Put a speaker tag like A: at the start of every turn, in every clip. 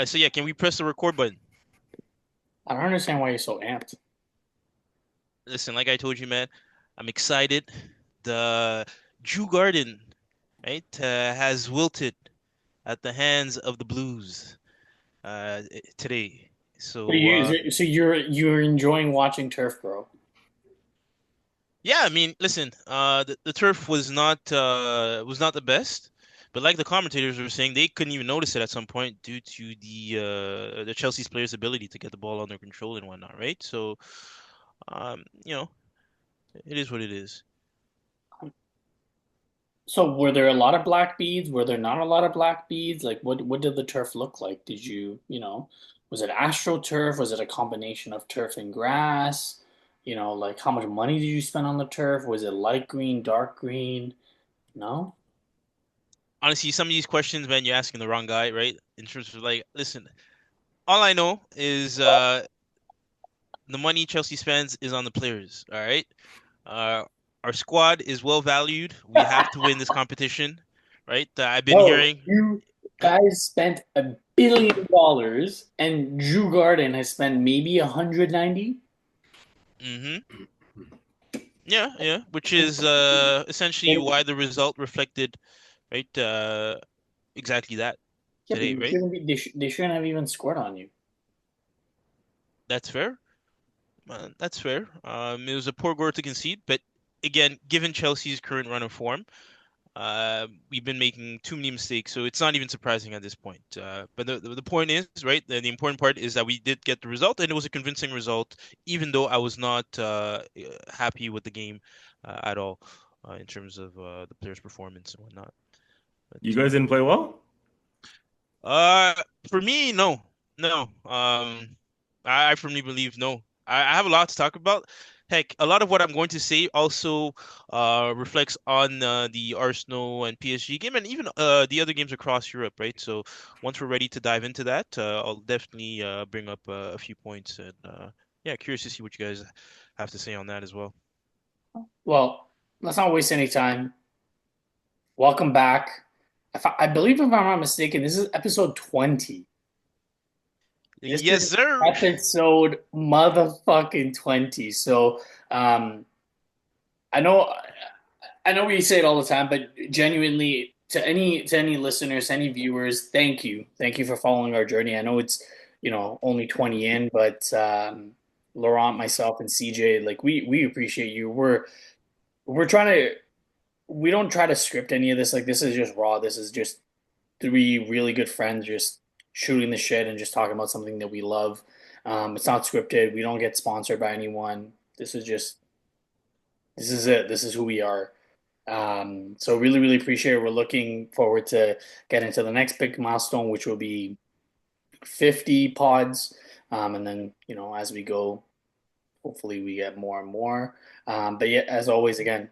A: So yeah, can we press the record button?
B: I don't understand why you're so amped.
A: Listen, like I told you, man, I'm excited. The Jew Garden, right, has wilted at the hands of the Blues today.
B: So
A: So
B: you're enjoying watching turf grow.
A: yeah, I mean, listen, the turf was not the best, but like the commentators were saying, they couldn't even notice it at some point due to the Chelsea's players' ability to get the ball under control and whatnot, right? So it is what it is.
B: So were there a lot of black beads? Were there not a lot of black beads? Like what did the turf look like? Did was it astroturf? Was it a combination of turf and grass? Like how much money did you spend on the turf? Was it light green, dark green? No?
A: Honestly, some of these questions, man, you're asking the wrong guy, right? In terms of like, listen, all I know is the money Chelsea spends is on the players, all right? Uh, our squad is well valued. We have to win this competition, right? I've been
B: No,
A: hearing,
B: you
A: right?
B: guys spent $1 billion and Drew Garden has spent maybe 190.
A: hmm Yeah, yeah, which is essentially why the result reflected, right? Exactly that
B: Yeah, but
A: today,
B: you
A: right?
B: shouldn't be. They shouldn't have even scored on you.
A: That's fair. That's fair. It was a poor goal to concede, but again, given Chelsea's current run of form, we've been making too many mistakes, so it's not even surprising at this point. But the point is, right, the important part is that we did get the result, and it was a convincing result, even though I was not happy with the game at all in terms of the players' performance and whatnot.
C: You
A: But
C: guys didn't play well?
A: for me, no, no. I firmly believe no. I have a lot to talk about. Heck, a lot of what I'm going to say also reflects on the Arsenal and PSG game, and even the other games across Europe, right? So once we're ready to dive into that, I'll definitely bring up a few points, and yeah, curious to see what you guys have to say on that as well.
B: Well, let's not waste any time. Welcome back. I believe, if I'm not mistaken, this is episode 20. This
A: Yes,
B: is
A: sir.
B: episode motherfucking 20. So, um, I know, I know we say it all the time, but genuinely, to any listeners, any viewers, thank you for following our journey. I know it's only 20 in, but Laurent, myself, and CJ, like we appreciate you. We're trying to we don't try to script any of this. Like this is just raw. This is just three really good friends just shooting the shit and just talking about something that we love. It's not scripted. We don't get sponsored by anyone. This is it. This is who we are. So really, really appreciate it. We're looking forward to getting to the next big milestone, which will be 50 pods. And then, as we go, hopefully we get more and more. But yeah, as always, again,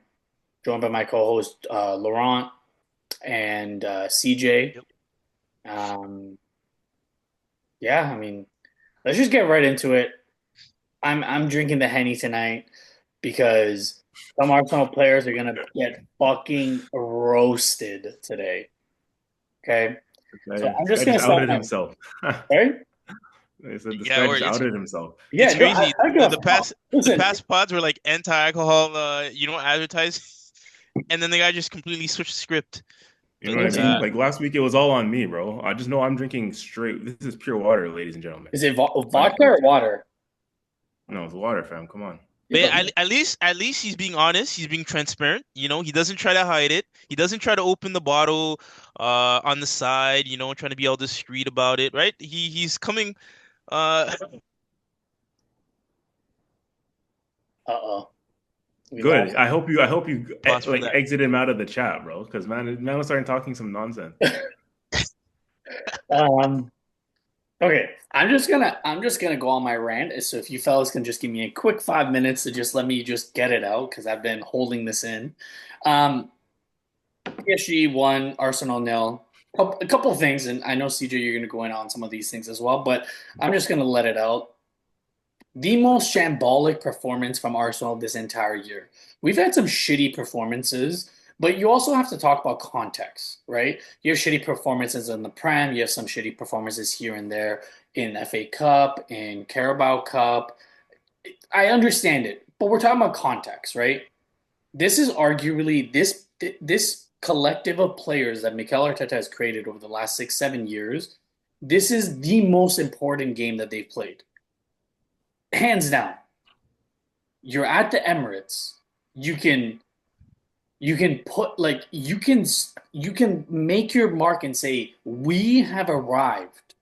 B: joined by my co-host Laurent and CJ.
A: Yep.
B: Um, yeah, I mean, let's just get right into it. I'm drinking the Henny tonight because some Arsenal players are gonna get fucking roasted today. Okay, so
C: Okay.
B: I'm
C: This
B: just
C: guy
B: gonna
C: just
B: start
C: outed
B: now.
C: himself.
B: Right?
C: They said this
A: Yeah,
C: guy
A: or
C: just outed himself.
B: Yeah,
A: it's
B: no,
A: crazy.
B: I don't give
A: The,
B: a
A: the
B: fuck.
A: past the
B: Listen,
A: past pods were like anti-alcohol, you don't advertise, and then the guy just completely switched the script.
C: You know what I
A: But
C: mean?
B: listen.
C: Like last week, it was all on me, bro. I just know I'm drinking straight. This is pure water, ladies and gentlemen.
B: Is it vodka or
C: Unfiltered.
B: water?
C: No, it's water, fam. Come on.
B: Yeah,
A: but
B: but
A: at least he's being honest. He's being transparent. He doesn't try to hide it. He doesn't try to open the bottle on the side. Trying to be all discreet about it, right? He's coming. Uh,
B: uh-oh, we
C: Good.
B: lost.
C: I hope you
A: pause for
C: like
A: that.
C: exit him out of the chat, bro. Because man was starting talking some nonsense.
B: Um, okay, I'm just gonna go on my rant. So if you fellas can just give me a quick 5 minutes to just let me just get it out because I've been holding this in. Um, PSG won, Arsenal nil. A couple of things, and I know CJ, you're gonna go in on some of these things as well, but I'm just gonna let it out. The most shambolic performance from Arsenal this entire year. We've had some shitty performances, But you also have to talk about context, right? You have shitty performances in the Prem, you have some shitty performances here and there in FA Cup, in Carabao Cup. I understand it, but we're talking about context, right? This is arguably this collective of players that Mikel Arteta has created over the last 6, 7 years. This is the most important game that they've played, hands down. You're at the Emirates. You can put like you can make your mark and say we have arrived.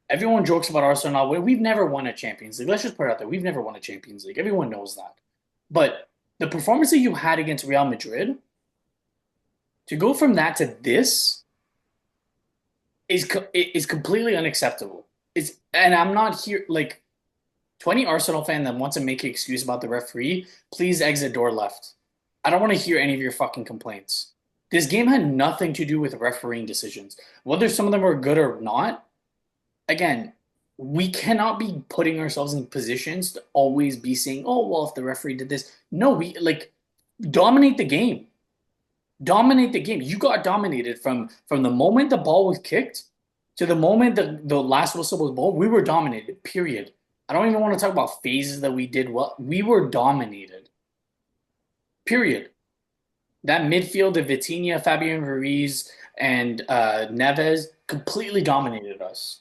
B: Everyone jokes about Arsenal. We've never won a Champions League. Let's just put it out there. We've never won a Champions League. Everyone knows that. But the performance that you had against Real Madrid, to go from that to this is completely unacceptable. And I'm not here like to any Arsenal fan that wants to make an excuse about the referee, please exit door left. I don't want to hear any of your fucking complaints. This game had nothing to do with refereeing decisions. Whether some of them were good or not, again, we cannot be putting ourselves in positions to always be saying, oh, well, if the referee did this. No, we like dominate the game. Dominate the game. You got dominated from the moment the ball was kicked to the moment the last whistle was blown. We were dominated, period. I don't even want to talk about phases that we did well. We were dominated, period. That midfield of Vitinha, Fabian Ruiz, and Neves completely dominated us.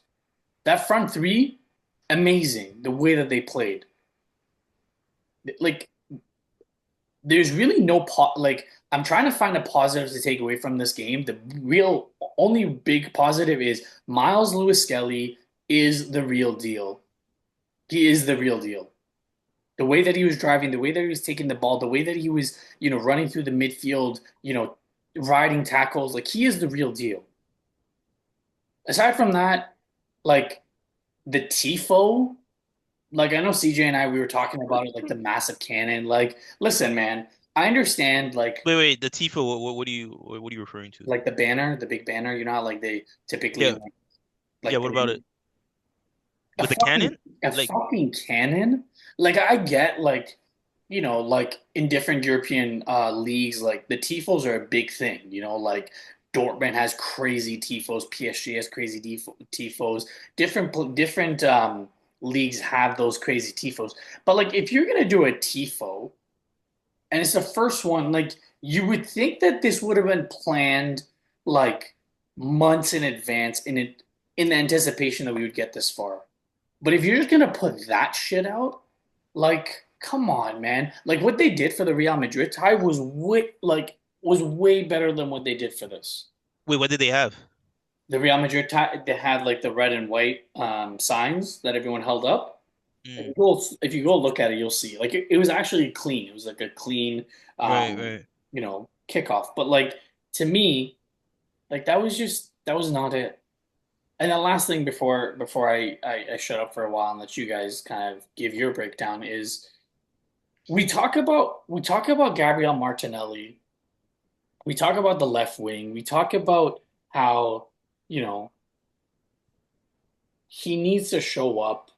B: That front three, amazing. The way that they played. Like, there's really no like. I'm trying to find a positive to take away from this game. The real only big positive is Miles Lewis-Skelly is the real deal. He is the real deal. The way that he was driving, the way that he was taking the ball, the way that he was, running through the midfield, riding tackles, like he is the real deal. Aside from that, like the tifo, like I know CJ and I we were talking about it, like the massive cannon. Like, listen, man, I understand, like
A: Wait, the tifo. What are you referring to?
B: like the banner, the big banner. You know how like they typically
A: Yeah, yeah.
B: like
A: What about it
B: a
A: with the
B: fucking
A: cannon?
B: a
A: Like,
B: fucking cannon. Like I get like like in different European leagues, like the tifos are a big thing. Like Dortmund has crazy tifos, PSG has crazy tifos. Different leagues have those crazy tifos. But like if you're gonna do a tifo and it's the first one, like you would think that this would have been planned like months in advance in the anticipation that we would get this far. But if you're just gonna put that shit out, like, come on, man. Like what they did for the Real Madrid tie was way better than what they did for this.
A: wait, what did they have?
B: The Real Madrid tie, they had like the red and white signs that everyone held up. If
A: Mm,
B: you go, if you go look at it, you'll see. Like it was actually clean. It was like a clean,
A: right, right.
B: kickoff. But like to me, like that was not it. And the last thing before I shut up for a while and let you guys kind of give your breakdown is we talk about Gabriel Martinelli. We talk about the left wing. We talk about how, you know, he needs to show up.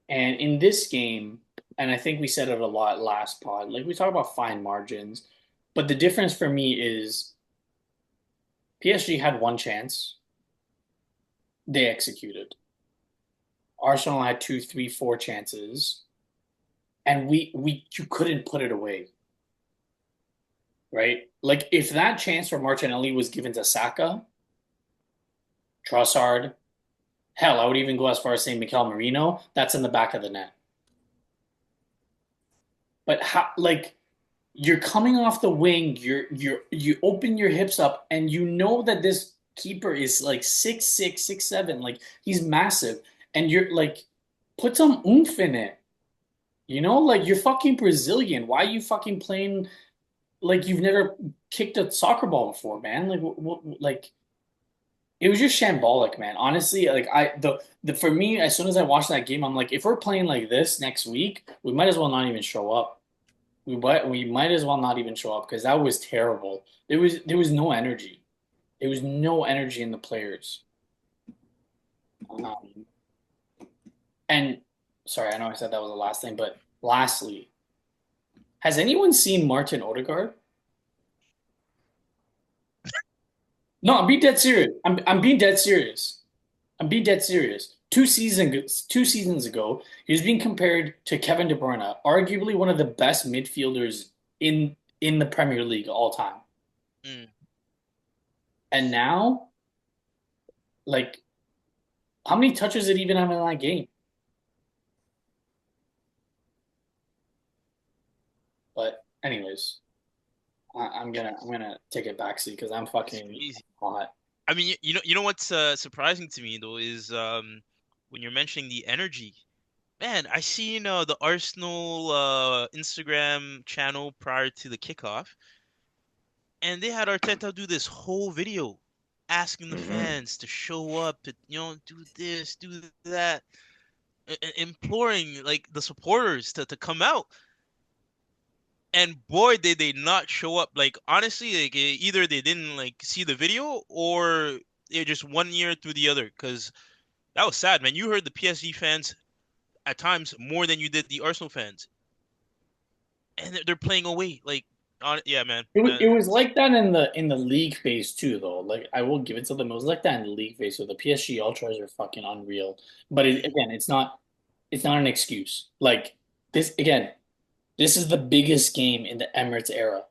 B: And in this game, and I think we said it a lot last pod, like we talk about fine margins, but the difference for me is PSG had one chance, they executed. Arsenal had two, three, four chances, and you couldn't put it away, right? Like if that chance for Martinelli was given to Saka, Trossard, hell, I would even go as far as saying Mikel Merino, that's in the back of the net. But how, like you're coming off the wing, you open your hips up, and you know that this keeper is like 6'6", 6'7", like he's massive, and you're like, put some oomph in it. Like you're fucking Brazilian. Why are you fucking playing like you've never kicked a soccer ball before, man? Like, like it was just shambolic, man. Honestly, like the for me, as soon as I watched that game, I'm like, if we're playing like this next week, we might as well not even show up. We might as well not even show up because that was terrible. There was no energy. There was no energy in the players. Um, and sorry, I know I said that was the last thing, but lastly, has anyone seen Martin Ødegaard? No, I'm being dead serious. I'm being dead serious. I'm being dead serious. Two seasons ago, he was being compared to Kevin De Bruyne, arguably one of the best midfielders in the Premier League all time.
A: Mm.
B: And now, like, how many touches did he even have in that game? But anyways, I'm gonna take it back, see, because I'm
A: It's
B: fucking
A: crazy.
B: hot.
A: I mean, you know what's surprising to me though is when you're mentioning the energy. Man, I seen the Arsenal Instagram channel prior to the kickoff, and they had Arteta do this whole video asking the
C: Hmm.
A: fans to show up, to, do this, do that, imploring like the supporters to come out. And boy, did they not show up. Like honestly, like either they didn't like see the video or they just one year through the other. Because that was sad, man. You heard the PSG fans at times more than you did the Arsenal fans, and they're playing away. Like, yeah, man.
B: It was like that in the league phase too, though. Like I will give it to them. It was like that in the league phase. So the PSG ultras are fucking unreal. But again, it's not an excuse. Like this again, this is the biggest game in the Emirates era.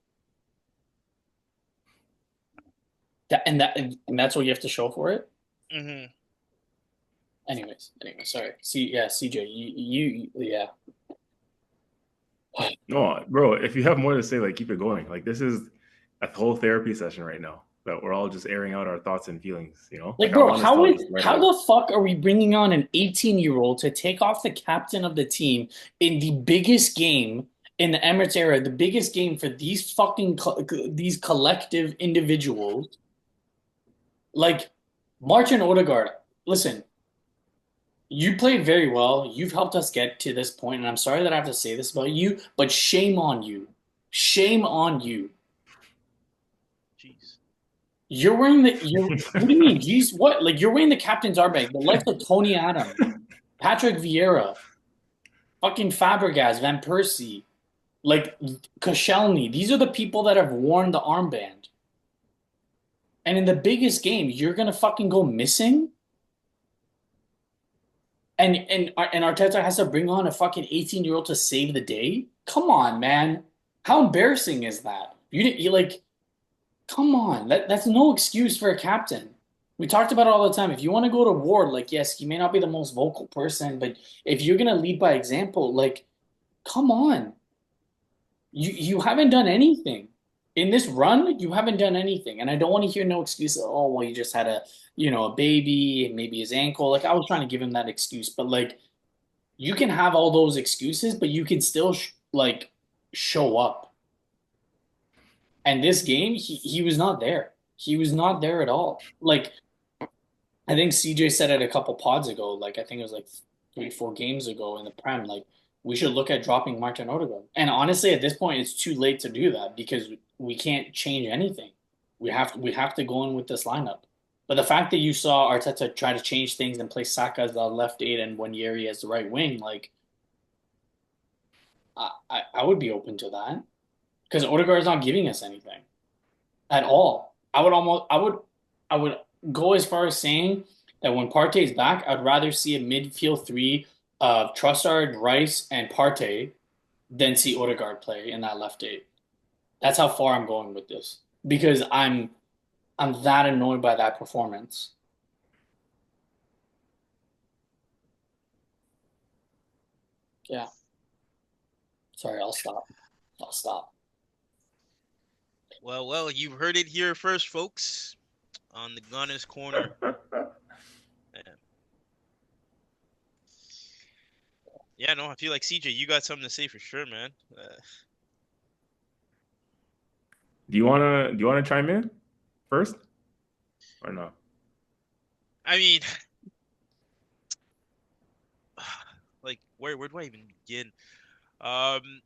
B: And that's what you have to show for it.
A: Hmm.
B: Anyways, sorry. Yeah, CJ, yeah.
C: No, bro, if you have more to say, like keep it going. Like this is a whole therapy session right now that we're all just airing out our thoughts and feelings.
B: Like,
C: Like I
B: bro,
C: want us to
B: how
C: all
B: is
C: just let
B: how
C: out.
B: the fuck are we bringing on an 18-year-old to take off the captain of the team in the biggest game in the Emirates era, the biggest game for these collective individuals? Like Martin Ødegaard, listen, you played very well. You've helped us get to this point, and I'm sorry that I have to say this about you, but shame on you. Shame on you.
A: Jeez.
B: You're wearing what do you mean? Geez, what? Like you're wearing the captain's armband, the likes of Tony Adams, Patrick Vieira, fucking Fabregas, Van Persie, like Koscielny. These are the people that have worn the armband. And in the biggest game, you're gonna fucking go missing? And Arteta has to bring on a fucking 18-year-old to save the day? Come on, man. How embarrassing is that? You like, come on. That's no excuse for a captain. We talked about it all the time. If you want to go to Ward, like, yes, he may not be the most vocal person, but if you're gonna lead by example, like, come on. You haven't done anything. In this run, you haven't done anything. And I don't want to hear no excuse. Oh, well, you just had a baby, and maybe his ankle. Like I was trying to give him that excuse, but like you can have all those excuses, but you can still like show up. And this game, he was not there. He was not there at all. Like I think CJ said it a couple pods ago. Like I think it was like 3, 4 games ago in the Prem. Like we should look at dropping Martin Ødegaard. And honestly, at this point, it's too late to do that because we can't change anything. We have to go in with this lineup. But the fact that you saw Arteta try to change things and play Saka as the left eight and Wanyeri as the right wing, like I would be open to that because Odegaard is not giving us anything at all. I would go as far as saying that when Partey's back, I'd rather see a midfield three of Trossard, Rice, and Partey than see Odegaard play in that left eight. That's how far I'm going with this because I'm that annoyed by that performance. Yeah, sorry, I'll stop. I'll stop.
A: Well, you've heard it here first, folks, on the Gunner's Corner. Yeah. Yeah, no, I feel like CJ, you got something to say for sure, man.
C: Do you wanna chime in first or no?
A: I mean, like, where do I even begin? Um,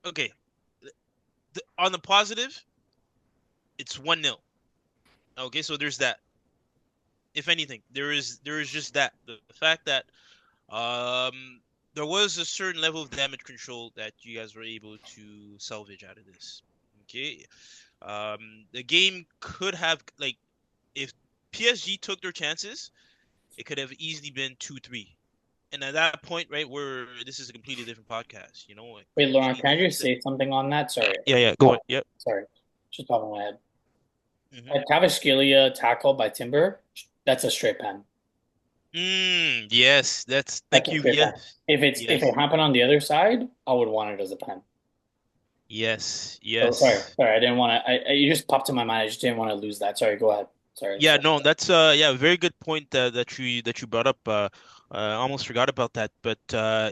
A: okay, on the positive, it's 1-0. Okay, so there's that. If anything, there is just that the fact that um there was a certain level of damage control that you guys were able to salvage out of this. Okay. The game could have like if PSG took their chances, it could have easily been 2-3. And at that point, right, this is a completely different podcast, you know, like
B: Wait, Laurent, can I
A: completely
B: just say something on that? Sorry.
A: yeah, go on. Yep.
B: Sorry. Just popped in my head.
A: Mm-hmm.
B: A Kvaratskhelia tackle by Timber, that's a straight pen.
A: Yes, thank you. Yes.
B: If it happened on the other side, I would want it as a pen.
A: Yes.
B: Oh, sorry, I didn't want to. You just popped in my mind. I just didn't want to lose that. Sorry, go ahead. Sorry.
A: Yeah, no, that's very good point that you brought up. Almost forgot about that, but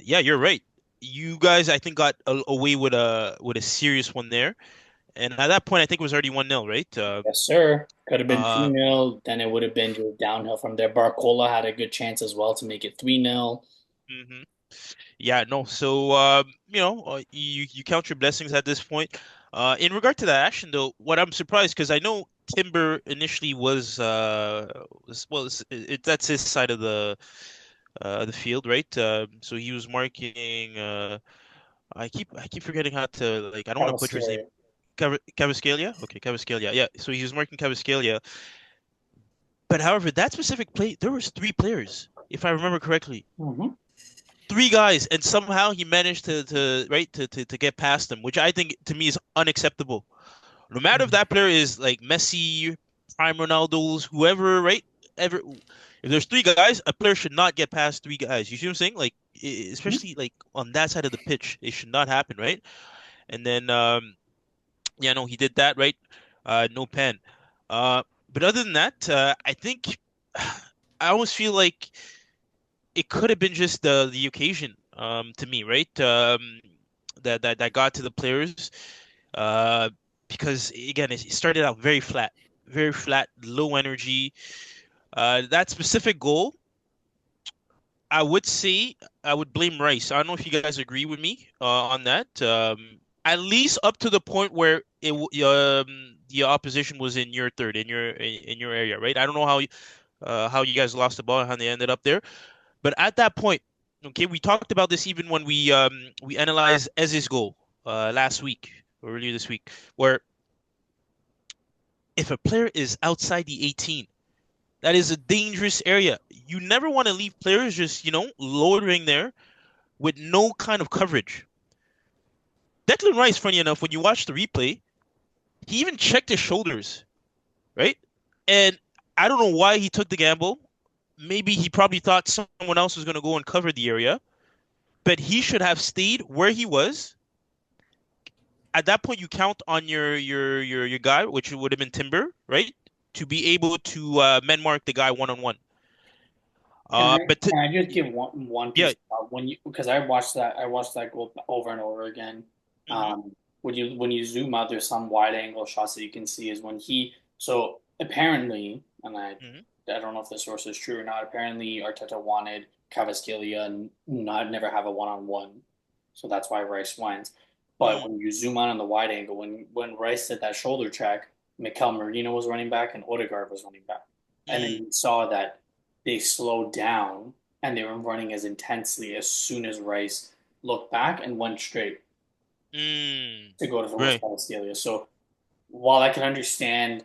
A: yeah, you're right. You guys, I think, got away with a serious one there, and at that point, I think it was already 1-0, right?
B: Yes, sir. Could have been
A: Uh,
B: 2-0. Then it would have been just downhill from there. Barcola had a good chance as well to make it 3-0.
A: mhm. Yeah, no. So, you count your blessings at this point. In regard to that action, though, what I'm surprised because I know Timber initially that's his side of the field, right? So he was marking. I keep forgetting how to like. I don't want to butcher his name.
B: Kvaratskhelia.
A: Kvaratskhelia? Okay, Kvaratskhelia. Yeah. So he was marking Kvaratskhelia. But however, that specific play, there was three players, if I remember correctly.
B: Mm-hmm.
A: Three guys, and somehow he managed to get past them, which I think to me is unacceptable. No matter if that player is like Messi, prime Ronaldo's, whoever, right? Ever, if there's three guys, a player should not get past three guys. You see what I'm saying? Like, especially like on that side of the pitch, it should not happen, right? And then, yeah, no, he did that, right? No pen. But other than that, I think I almost feel like it could have been just the occasion, to me, right? That got to the players, uh, because again, it started out very flat, low energy. That specific goal, I would say I would blame Rice. I don't know if you guys agree with me on that. At least up to the point where the opposition was in your third, in your area, right? I don't know how you guys lost the ball and how they ended up there. But at that point, okay, we talked about this even when we analyzed Eze's goal last week or earlier this week, where if a player is outside the 18, that is a dangerous area. You never want to leave players just, loitering there with no kind of coverage. Declan Rice, funny enough, when you watch the replay, he even checked his shoulders, right? And I don't know why he took the gamble. Maybe he probably thought someone else was going to go and cover the area, but he should have stayed where he was. At that point, you count on your guy, which would have been Timber, right, to be able to men mark the guy one-on-one.
B: Can I just give one
A: Yeah.
B: piece because I watched that goal over and over again.
A: Mm-hmm.
B: When you zoom out, there's some wide angle shots that you can see is when so apparently, and
A: Mm-hmm.
B: I don't know if the source is true or not. Apparently, Arteta wanted Kvaratskhelia and never have a one-on-one, so that's why Rice went. But when you zoom out on the wide angle, when Rice did that shoulder check, Mikel Merino was running back and Odegaard was running back, and then you saw that they slowed down and they were running as intensely as soon as Rice looked back and went straight to go to the
A: Right.
B: Kvaratskhelia. So while I can understand,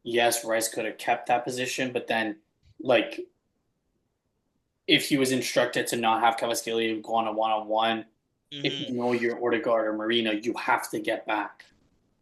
B: yes, Rice could have kept that position, but then like if he was instructed to not have Kvaratskhelia go on a one-on-one, if you know you're Odegaard or Marino, you have to get back.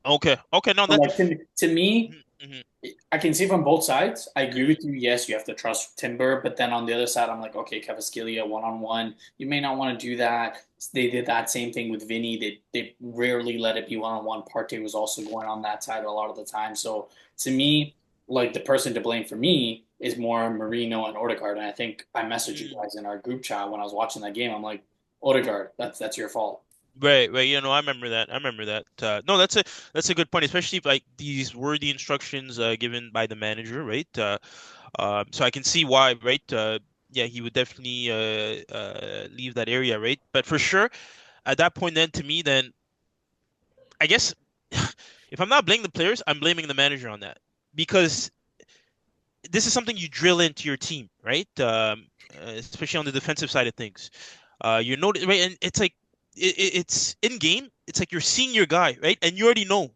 A: Okay. No,
B: So
A: that's
B: to me,
A: mm-hmm.
B: I can see from both sides. I agree with you. Yes, you have to trust Timber, but then on the other side, I'm like, okay, Kvaratskhelia one-on-one. You may not want to do that. They did that same thing with Vinny. They rarely let it be one-on-one. Partey was also going on that side a lot of the time. So to me, like the person to blame for me is more Marino and Odegaard. And I think I messaged you guys in our group chat when I was watching that game. I'm like, Odegaard, that's your fault.
A: Right. I remember that. No, that's a good point, especially if like these were the instructions given by the manager, right? So I can see why, right? Yeah, he would definitely leave that area, right? But for sure, at that point, then to me, then I guess if I'm not blaming the players, I'm blaming the manager on that because this is something you drill into your team, right? Especially on the defensive side of things. You're right, and it's like it's in game. It's like you're seeing your guy, right? And you already know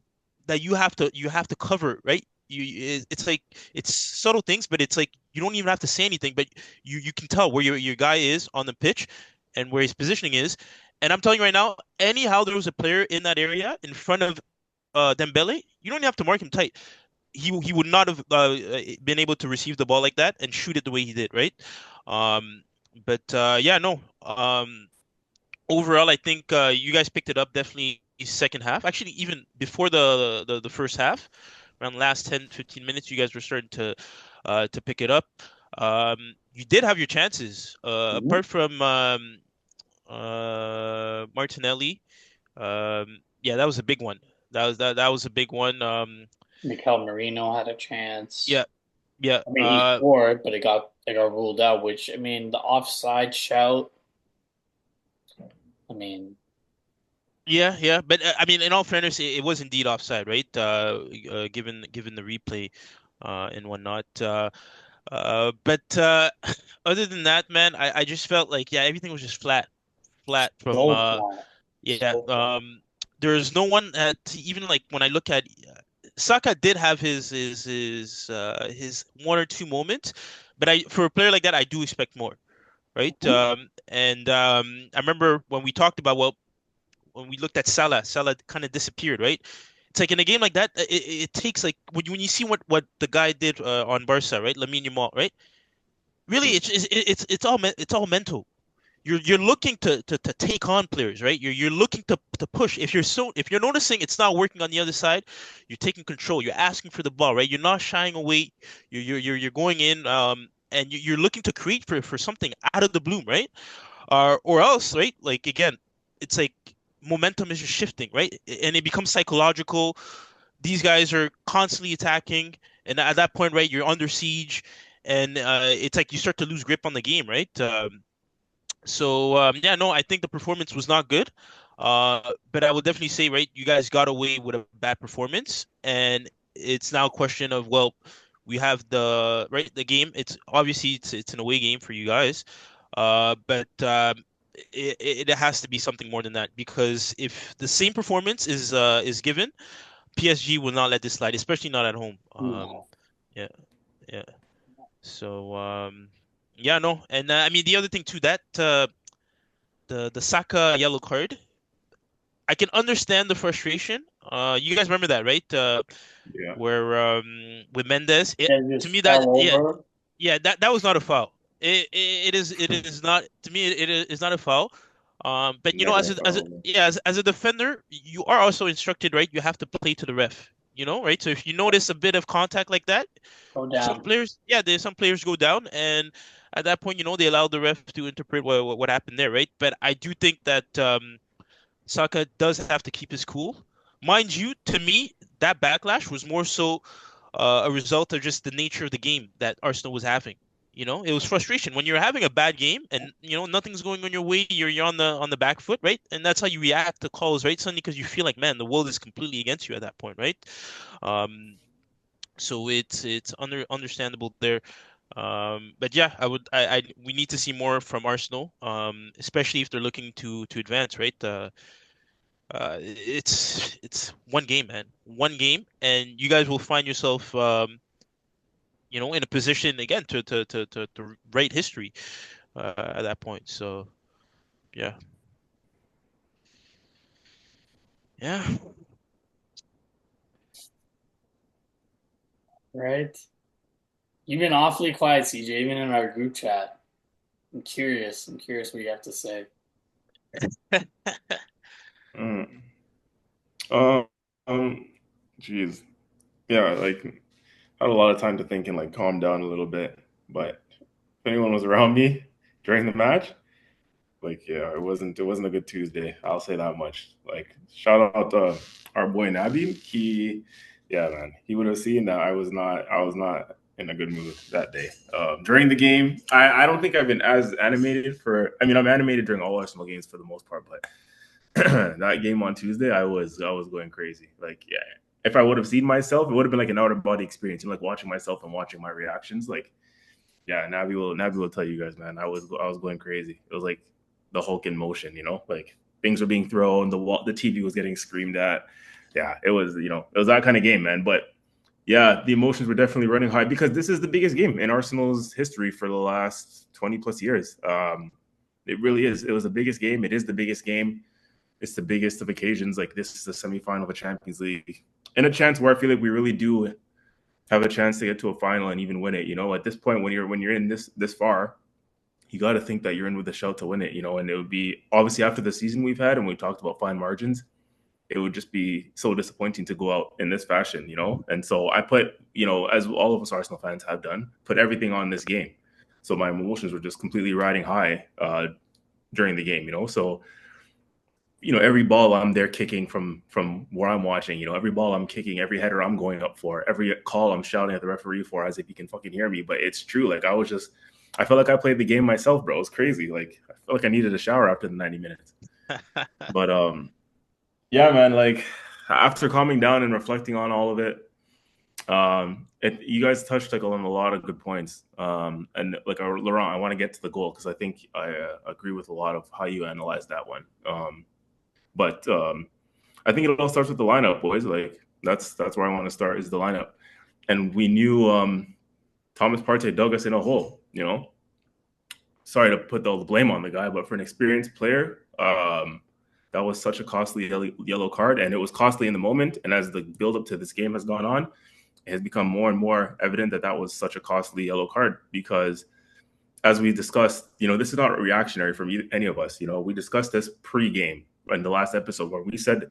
A: that you have to cover, right? It's like it's subtle things, but it's like you don't even have to say anything, but you can tell where your guy is on the pitch and where his positioning is. And I'm telling you right now, anyhow there was a player in that area in front of Dembele, you don't even have to mark him tight. He would not have been able to receive the ball like that and shoot it the way he did, right? Um, but yeah, no. Overall, I think you guys picked it up definitely second half. Actually, even before the first half, around the last 10, 15 minutes, you guys were starting to pick it up. You did have your chances. Apart from Martinelli, yeah, that was a big one. That was a big one.
B: Mikel Merino had a chance.
A: Yeah, yeah.
B: I mean, he scored, but it got ruled out. Which, I mean, the offside shout. I mean,
A: Yeah, yeah, but I mean, in all fairness, it was indeed offside, right? Given the replay, and whatnot. But other than that, man, I just felt like yeah, everything was just flat from
B: so flat.
A: yeah.
B: So flat.
A: There's no one at even like when I look at Saka did have his one or two moments, but I for a player like that, I do expect more, right? And I remember when we talked about well when we looked at Salah kind of disappeared, right? It's like in a game like that, it takes like when you see what the guy did on Barca, right? Lamine Yamal, right? Really, it's all mental. You're looking to take on players, right? You're looking to push. If you're noticing it's not working on the other side, you're taking control. You're asking for the ball, right? You're not shying away. You're going in, and you're looking to create for something out of the bloom, right? Or else, right? Like again, it's like momentum is just shifting, right? And it becomes psychological. These guys are constantly attacking, and at that point, right, you're under siege, and it's like you start to lose grip on the game, right? Yeah, no, I think the performance was not good. But I would definitely say, right, you guys got away with a bad performance, and it's now a question of, well, we have the game. It's obviously it's an away game for you guys, but it has to be something more than that because if the same performance is given, PSG will not let this slide, especially not at home.
B: No.
A: Yeah, yeah. So yeah, no, and I mean the other thing too that the Saka yellow card, I can understand the frustration. You guys remember that, right?
C: Yeah.
A: Where with Mendes,
B: It
A: to
B: just
A: me that
B: fell over.
A: yeah that was not a foul. It is not to me it is not a foul. But you know
C: Never
A: as a defender, you are also instructed, right? You have to play to the ref. You know, right? So if you notice a bit of contact like that,
B: Go
A: some
B: down.
A: players, yeah, there's some players go down, and at that point, you know, they allow the ref to interpret what happened there, right? But I do think that Saka does have to keep his cool. Mind you, to me, that backlash was more so a result of just the nature of the game that Arsenal was having. You know, it was frustration when you're having a bad game and you know nothing's going on your way. You're on the back foot, right? And that's how you react to calls, right? Suddenly, because you feel like, man, the world is completely against you at that point, right? Um, so it's understandable there. But yeah, we need to see more from Arsenal, especially if they're looking to advance, right? It's one game, man, one game, and you guys will find yourself, you know, in a position again to write history at that point. So yeah, yeah.
B: Right? You've been awfully quiet, CJ, even in our group chat. I'm curious. I'm curious what you have to say.
C: Mm. Um, geez, yeah, like had a lot of time to think and like calm down a little bit. But if anyone was around me during the match, like yeah, it wasn't a good Tuesday. I'll say that much. Like shout out to our boy Nabi. Yeah, man, he would have seen that I was not in a good mood that day. During the game, I don't think I've been as animated for. I mean, I'm animated during all Arsenal games for the most part, but that game on Tuesday, I was going crazy. Like, yeah, if I would have seen myself, it would have been like an out of body experience. You know, like watching myself and watching my reactions. Like, yeah, Nabi will tell you guys, man. I was going crazy. It was like the Hulk in motion. You know, like things were being thrown. The TV was getting screamed at. yeah, it was, it was that kind of game, man. But yeah, the emotions were definitely running high because this is the biggest game in Arsenal's history for the last 20 plus years. It really is. It was the biggest game. It is the biggest game. It's the biggest of occasions. Like, this is the semifinal of a Champions League, and a chance where I feel like we really do have a chance to get to a final and even win it. At this point, when you're in this far, you got to think that you're in with a shout to win it. And it would be, obviously, after the season we've had and we talked about fine margins, it would just be so disappointing to go out in this fashion. And so I put, as all of us Arsenal fans have done, put everything on this game. So my emotions were just completely riding high during the game. So every ball I'm there kicking from where I'm watching, every ball I'm kicking, every header I'm going up for, every call I'm shouting at the referee for, as if he can fucking hear me. But it's true. Like, I felt like I played the game myself, bro. It's crazy. Like, I felt like I needed a shower after the 90 minutes. But yeah, man, like, after calming down and reflecting on all of it, you guys touched like on a lot of good points. And like, Laurent, I want to get to the goal because I think I agree with a lot of how you analyzed that one. But I think it all starts with the lineup, boys. Like, that's where I want to start, is the lineup. And we knew Thomas Partey dug us in a hole. Sorry to put all the blame on the guy, but for an experienced player, that was such a costly yellow card, and it was costly in the moment. And as the build-up to this game has gone on, it has become more and more evident that was such a costly yellow card because, as we discussed, this is not reactionary from any of us. We discussed this pre-game in the last episode where we said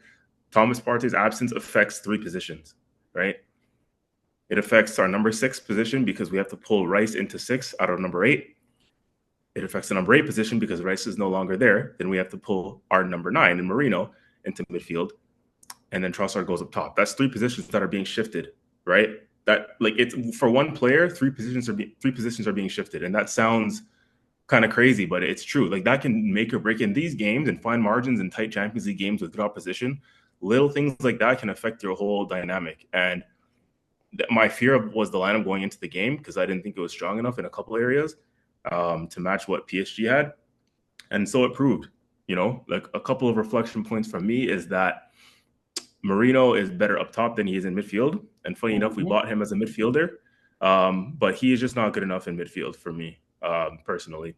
C: Thomas Partey's absence affects 3 positions, right? It affects our number 6 position because we have to pull Rice into 6 out of number 8. It affects the number 8 position because Rice is no longer there. Then we have to pull our number 9 and Merino into midfield. And then Trossard goes up top. That's 3 positions that are being shifted, right? That, like, it's for one player, 3 positions are being shifted. And that sounds kind of crazy, but it's true. Like, that can make or break in these games and fine margins and tight Champions League games with good opposition. Little things like that can affect your whole dynamic. And my fear was the lineup going into the game because I didn't think it was strong enough in a couple areas to match what PSG had. And so it proved. Like, a couple of reflection points from me is that Merino is better up top than he is in midfield. And funny enough, we bought him as a midfielder, but he is just not good enough in midfield for me, personally.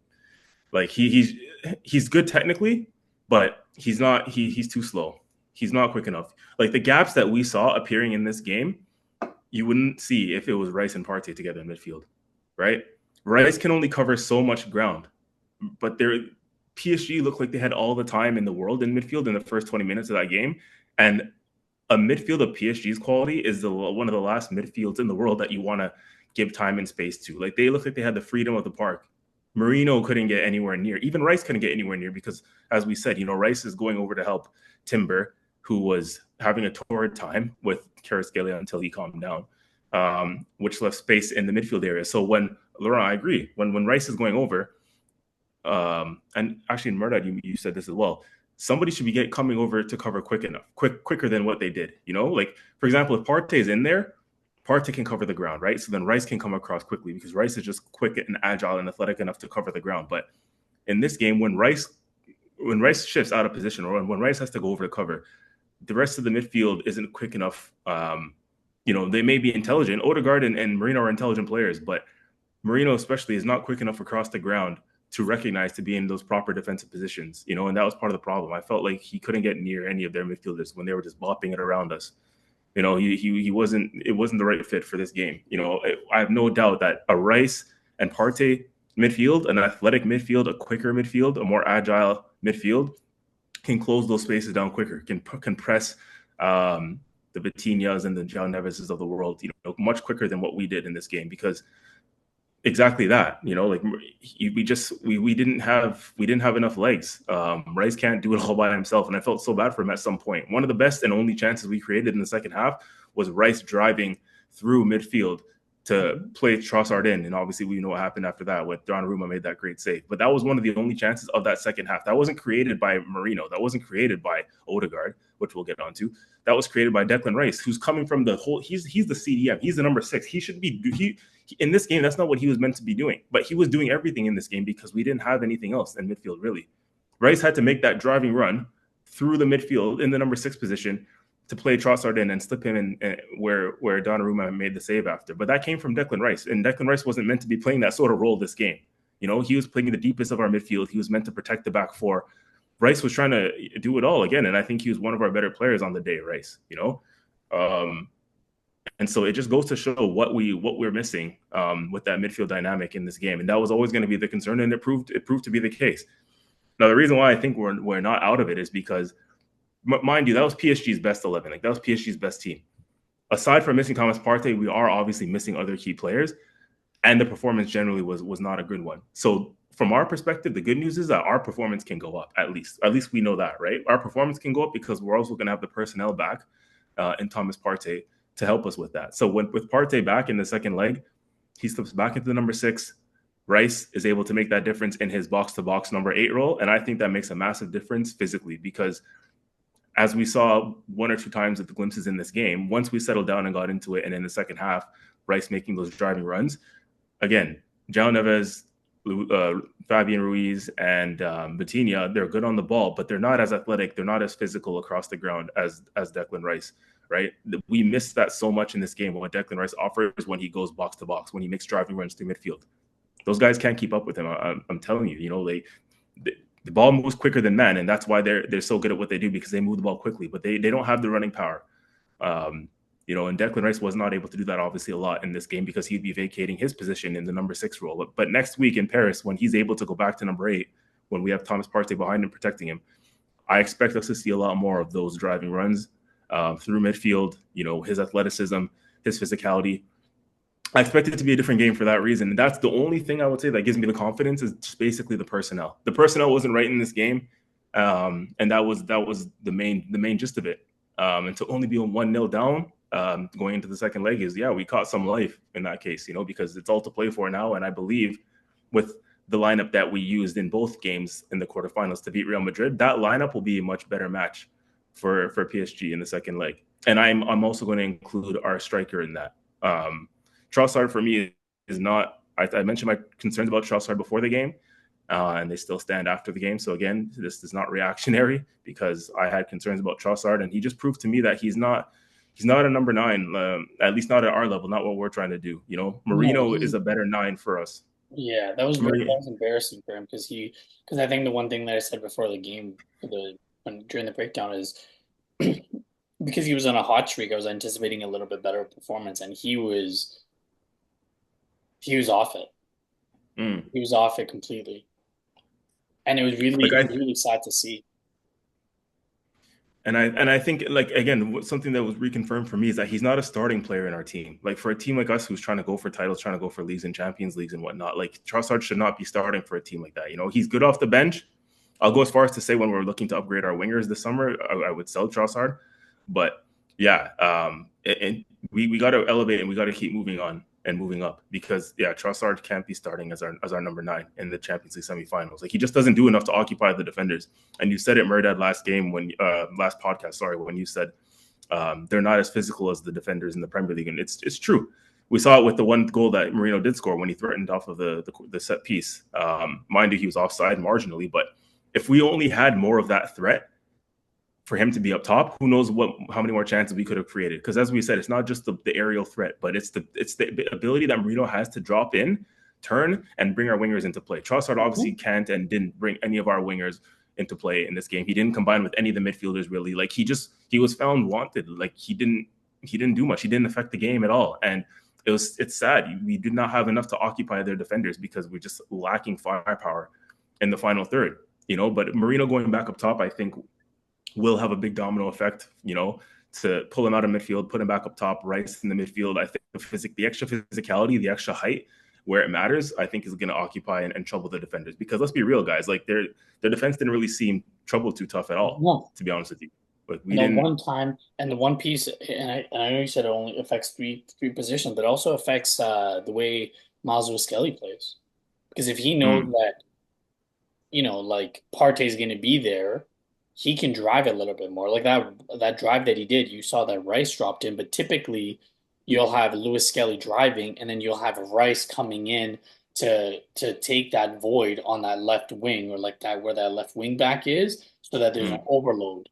C: Like, he's good technically, but he's too slow. He's not quick enough. Like, the gaps that we saw appearing in this game, you wouldn't see if it was Rice and Partey together in midfield, right? Rice can only cover so much ground, but PSG looked like they had all the time in the world in midfield in the first 20 minutes of that game. And a midfield of PSG's quality is one of the last midfields in the world that you want to give time and space to. Like, they look like they had the freedom of the park. Marino couldn't get anywhere near. Even Rice couldn't get anywhere near because, as we said, Rice is going over to help Timber, who was having a torrid time with Kvaratskhelia until he calmed down, which left space in the midfield area. So when Laurent, I agree, when Rice is going over, and actually in Mehrdad, you said this as well, somebody should be coming over to cover quicker than what they did. Like, for example, if Partey is in there, Partey can cover the ground, right? So then Rice can come across quickly because Rice is just quick and agile and athletic enough to cover the ground. But in this game, when Rice shifts out of position, or when Rice has to go over to cover, the rest of the midfield isn't quick enough. They may be intelligent. Odegaard and Merino are intelligent players, but Merino especially is not quick enough across the ground to recognize to be in those proper defensive positions, and that was part of the problem. I felt like he couldn't get near any of their midfielders when they were just bopping it around us. It wasn't the right fit for this game. I have no doubt that a Rice and Partey midfield, an athletic midfield, a quicker midfield, a more agile midfield can close those spaces down quicker, can press the Vitinhas and the João Neveses of the world, much quicker than what we did in this game because exactly that, like we didn't have enough legs. Rice can't do it all by himself, and I felt so bad for him at some point. One of the best and only chances we created in the second half was Rice driving through midfield to play Trossard in, and obviously we know what happened after that with Donnarumma made that great save. But that was one of the only chances of that second half. That wasn't created by Merino. That wasn't created by Odegaard, which we'll get onto. That was created by Declan Rice, who's coming from the whole. He's the CDM. He's the number 6. He should be in this game. That's not what he was meant to be doing. But he was doing everything in this game because we didn't have anything else in midfield really. Rice had to make that driving run through the midfield in the number 6 position to play Trossard in and slip him in where Donnarumma made the save after. But that came from Declan Rice, and Declan Rice wasn't meant to be playing that sort of role this game. You know, he was playing the deepest of our midfield. He was meant to protect the back four. Rice was trying to do it all again, and I think he was one of our better players on the day, Rice, you know? And so it just goes to show what we're missing with that midfield dynamic in this game. And that was always going to be the concern, and it proved to be the case. Now, the reason why I think we're not out of it is because, mind you, that was PSG's best 11. Like, that was PSG's best team. Aside from missing Thomas Partey, we are obviously missing other key players, and the performance generally was not a good one. So from our perspective, the good news is that our performance can go up, at least. At least we know that, right? Our performance can go up because we're also going to have the personnel back in Thomas Partey to help us with that. So with Partey back in the second leg, he slips back into the number 6. Rice is able to make that difference in his box-to-box number 8 role, and I think that makes a massive difference physically because as we saw one or two times at the glimpses in this game, once we settled down and got into it, and in the second half, Rice making those driving runs, again, João Neves, Fabian Ruiz, and Vitinha, they're good on the ball, but they're not as athletic, they're not as physical across the ground as Declan Rice, right? We missed that so much in this game, what Declan Rice offers when he goes box to box, when he makes driving runs through midfield. Those guys can't keep up with him. I'm telling you, you know, the ball moves quicker than man, and that's why they're so good at what they do, because they move the ball quickly, but they don't have the running power. You know, and Declan Rice was not able to do that obviously a lot in this game because he'd be vacating his position in the number 6 role. But next week in Paris, when he's able to go back to number 8, when we have Thomas Partey behind him protecting him, I expect us to see a lot more of those driving runs through midfield. You know, his athleticism, his physicality. I expect it to be a different game for that reason. And that's the only thing I would say that gives me the confidence is just basically the personnel. The personnel wasn't right in this game. And that was the main gist of it. And to only be 1-0 down going into the second leg is, we caught some life in that case, you know, because it's all to play for now. And I believe with the lineup that we used in both games in the quarterfinals to beat Real Madrid, that lineup will be a much better match for PSG in the second leg. And I'm also going to include our striker in that. Trossard for me is not. I mentioned my concerns about Trossard before the game, and they still stand after the game. So again, this is not reactionary because I had concerns about Trossard, and he just proved to me that he's not a number 9, at least not at our level, not what we're trying to do. You know, Marino is a better 9 for us.
B: Yeah, that was embarrassing for him because I think the one thing that I said before the game during the breakdown is because he was on a hot streak, I was anticipating a little bit better performance, and he was off it. He was off it completely, and it was really sad to see.
C: And I think, like, again, something that was reconfirmed for me is that he's not a starting player in our team. Like, for a team like us who's trying to go for titles, trying to go for leagues and Champions Leagues and whatnot, like, Trossard should not be starting for a team like that. You know, he's good off the bench. I'll go as far as to say when we're looking to upgrade our wingers this summer, I would sell Trossard. But and we got to elevate and we got to keep moving on and moving up because Trossard can't be starting as our number 9 in the Champions League semifinals. Like, he just doesn't do enough to occupy the defenders. And you said it, Mehrdad, last podcast, when you said they're not as physical as the defenders in the Premier League, and it's true. We saw it with the one goal that Marino did score when he threatened off of the set piece. Mind you, he was offside marginally, but if we only had more of that threat for him to be up top, who knows how many more chances we could have created? Because as we said, it's not just the aerial threat, but it's the ability that Marino has to drop in, turn, and bring our wingers into play. Trossard obviously can't and didn't bring any of our wingers into play in this game. He didn't combine with any of the midfielders really. Like, he was found wanted. Like, he didn't do much. He didn't affect the game at all. And it's sad. We did not have enough to occupy their defenders because we're just lacking firepower in the final third. You know, but Marino going back up top, I think, will have a big domino effect, you know, to pull him out of midfield, put him back up top, Rice in the midfield. I think the extra physicality, the extra height where it matters, I think is going to occupy and trouble the defenders. Because let's be real, guys, like their defense didn't really seem troubled too tough at all, to be honest with you. Like, we didn't.
B: One time, and the one piece, and I know you said it only affects three positions, but it also affects the way Miles Skelly plays. Because if he knows that, you know, like Partey's going to be there, he can drive it a little bit more. Like that drive that he did, you saw that Rice dropped in, but typically you'll have Lewis Skelly driving, and then you'll have Rice coming in to take that void on that left wing, or like that where that left wing back is, so that there's an overload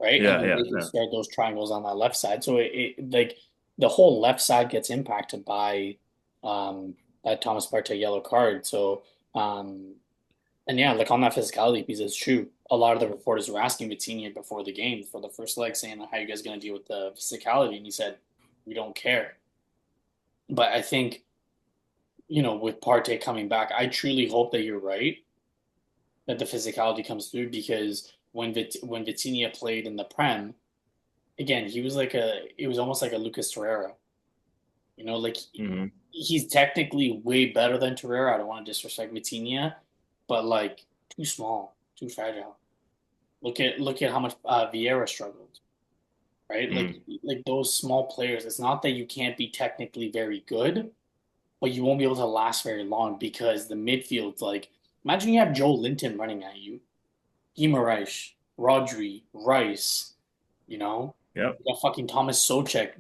B: right?
C: Yeah,
B: And
C: yeah,
B: they can
C: yeah.
B: start those triangles on that left side. So like the whole left side gets impacted by that Thomas Partey yellow card. So and yeah, like on that physicality piece, it's true. A lot of the reporters were asking Vitinha before the game for the first leg, saying, "How are you guys going to deal with the physicality?" And he said, "We don't care." But I think, with Partey coming back, I truly hope that you're right, that the physicality comes through, because when Vitinha played in the Prem, again, it was almost like a Lucas Torreira. Like
C: Hmm.
B: he's technically way better than Torreira. I don't want to disrespect Vitinha, but like too small, too fragile. Look at how much Vieira struggled, right? Like
C: Mm.
B: like those small players. It's not that you can't be technically very good, but you won't be able to last very long, because the midfield's like, imagine you have Joe Linton running at you, Guimaraes, Rodri, Rice, you know,
C: Yep.
B: you got fucking Thomas Socek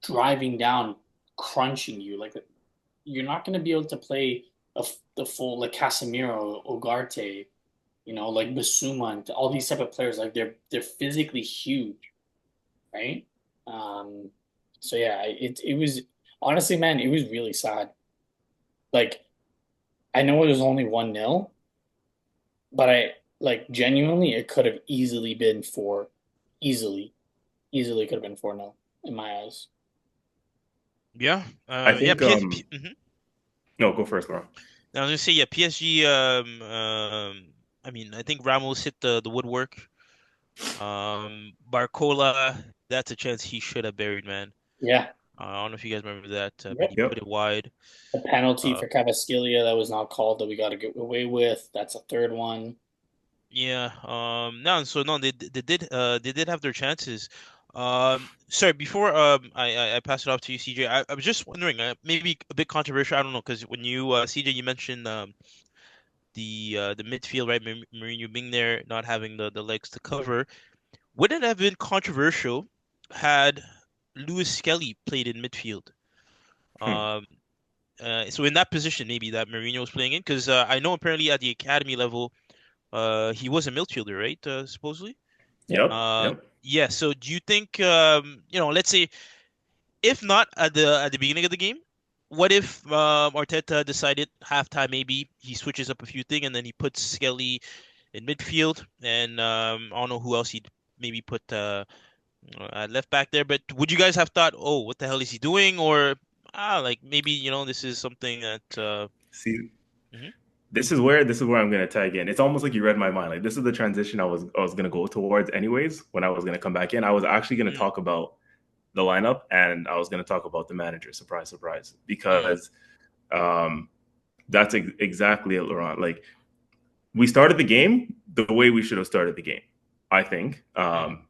B: driving down, crunching you. Like you're not going to be able to play the full, like Casemiro, Ugarte, like Basuma, and all these type of players. Like they're physically huge, right? Um, so yeah, it was, honestly, man, it was really sad. Like I know it was only 1-0, but I like genuinely it could have easily been 4, easily could have been 4-0 in my eyes.
A: Yeah.
C: I
A: Yeah.
C: think no, go first, Laurent.
A: I was gonna say, yeah, PSG. I mean, I think Ramos hit the woodwork. Barcola, that's a chance he should have buried, man.
B: Yeah.
A: I don't know if you guys remember that, but
B: Yep.
A: he put
C: Yep.
A: it wide.
B: The penalty
A: Uh,
B: for Cavasquelia that was not called, that we got to get away with. That's a third one.
A: yeah. No, so no, they did have their chances. Sorry, before I pass it off to you, CJ. I was just wondering, maybe a bit controversial. I don't know, because when you CJ, you mentioned the midfield, right? Mourinho being there, not having the legs to cover. Wouldn't it have been controversial had Lewis Skelly played in midfield?
C: Hmm.
A: Um, so in that position, maybe that Mourinho was playing in, because I know apparently at the academy level, he was a midfielder, right? Supposedly.
B: Yep.
C: Yep. Yep.
A: Yeah. So do you think, let's say, if not at the beginning of the game, what if Arteta decided halftime, maybe he switches up a few things and then he puts Skelly in midfield, and I don't know who else he'd maybe put left back there. But would you guys have thought, oh, what the hell is he doing? Or like maybe, this is something that
C: See,
A: mhm.
C: this is where I'm gonna tag in. It's almost like you read my mind. Like this is the transition I was gonna go towards anyways when I was gonna come back in. I was actually gonna
A: Mm,
C: talk about the lineup and I was gonna talk about the manager. Surprise, surprise.
A: mm,
C: Because um that's exactly it, Laurent. Like we started the game the way we should have started the game, I think.
A: mm,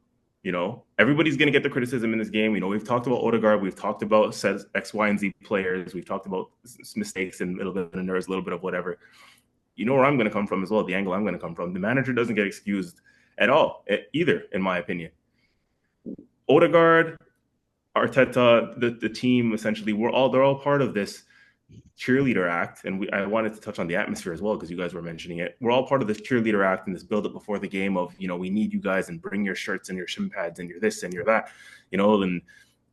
C: Everybody's going to get the criticism in this game. We've talked about Odegaard. We've talked about says X, Y, and Z players. We've talked about mistakes and a little bit of nerves, a little bit of whatever. You know where I'm going to come from as well, the angle I'm going to come from. The manager doesn't get excused at all, either, in my opinion. Odegaard, Arteta, the team, essentially, they're all part of this cheerleader act, and I wanted to touch on the atmosphere as well because you guys were mentioning it. We're all part of this cheerleader act and this build up before the game of we need you guys and bring your shirts and your shin pads and your this and your that, and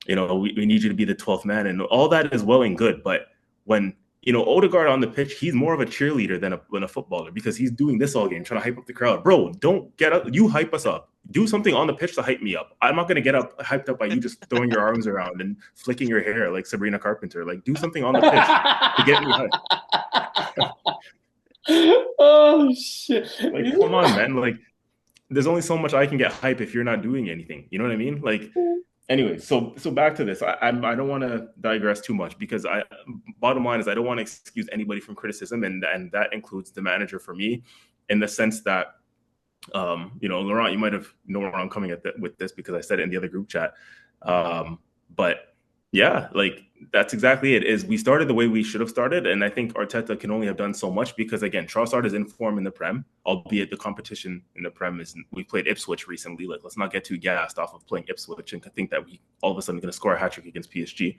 C: we need you to be the 12th man, and all that is well and good. But when Odegaard on the pitch, he's more of a cheerleader than a footballer because he's doing this all game, trying to hype up the crowd. Bro, don't get up. You hype us up. Do something on the pitch to hype me up. I'm not going to get hyped up by you just throwing your arms around and flicking your hair like Sabrina Carpenter. Like, do something on the pitch to get me hyped.
B: Oh shit!
C: Like, come on, man. Like, there's only so much I can get hype if you're not doing anything. You know what I mean? Like, anyway, so back to this. I don't want to digress too much because bottom line is I don't want to excuse anybody from criticism, and that includes the manager for me, in the sense that Laurent, you might have known where I'm coming with this because I said it in the other group chat. But yeah, like that's exactly it. Is we started the way we should have started, and I think Arteta can only have done so much because again, Trossard is in form in the Prem, albeit the competition in the Prem is. We played Ipswich recently. Like, let's not get too gassed off of playing Ipswich and think that we all of a sudden going to score a hat trick against PSG.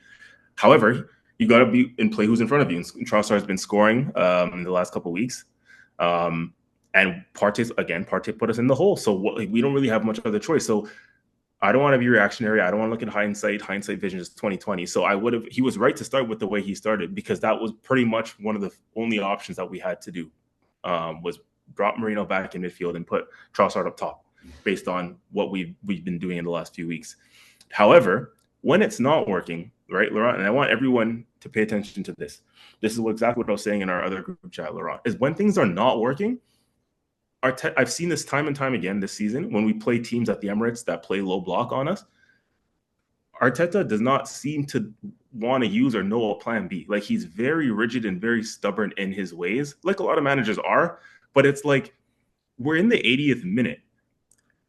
C: However, you got to be in play who's in front of you. And Trossard's been scoring in the last couple of weeks. And Partey put us in the hole. So we don't really have much other choice. So I don't want to be reactionary. I don't want to look at hindsight. Hindsight vision is 2020. So he was right to start with the way he started, because that was pretty much one of the only options that we had to do, was drop Merino back in midfield and put Trossard up top, based on what we've been doing in the last few weeks. However, when it's not working, right, Laurent, and I want everyone to pay attention to this. This is exactly what I was saying in our other group chat, Laurent, is when things are not working, I've seen this time and time again this season when we play teams at the Emirates that play low block on us. Arteta does not seem to want to use or know a plan B. Like, he's very rigid and very stubborn in his ways, like a lot of managers are. But it's like, we're in the 80th minute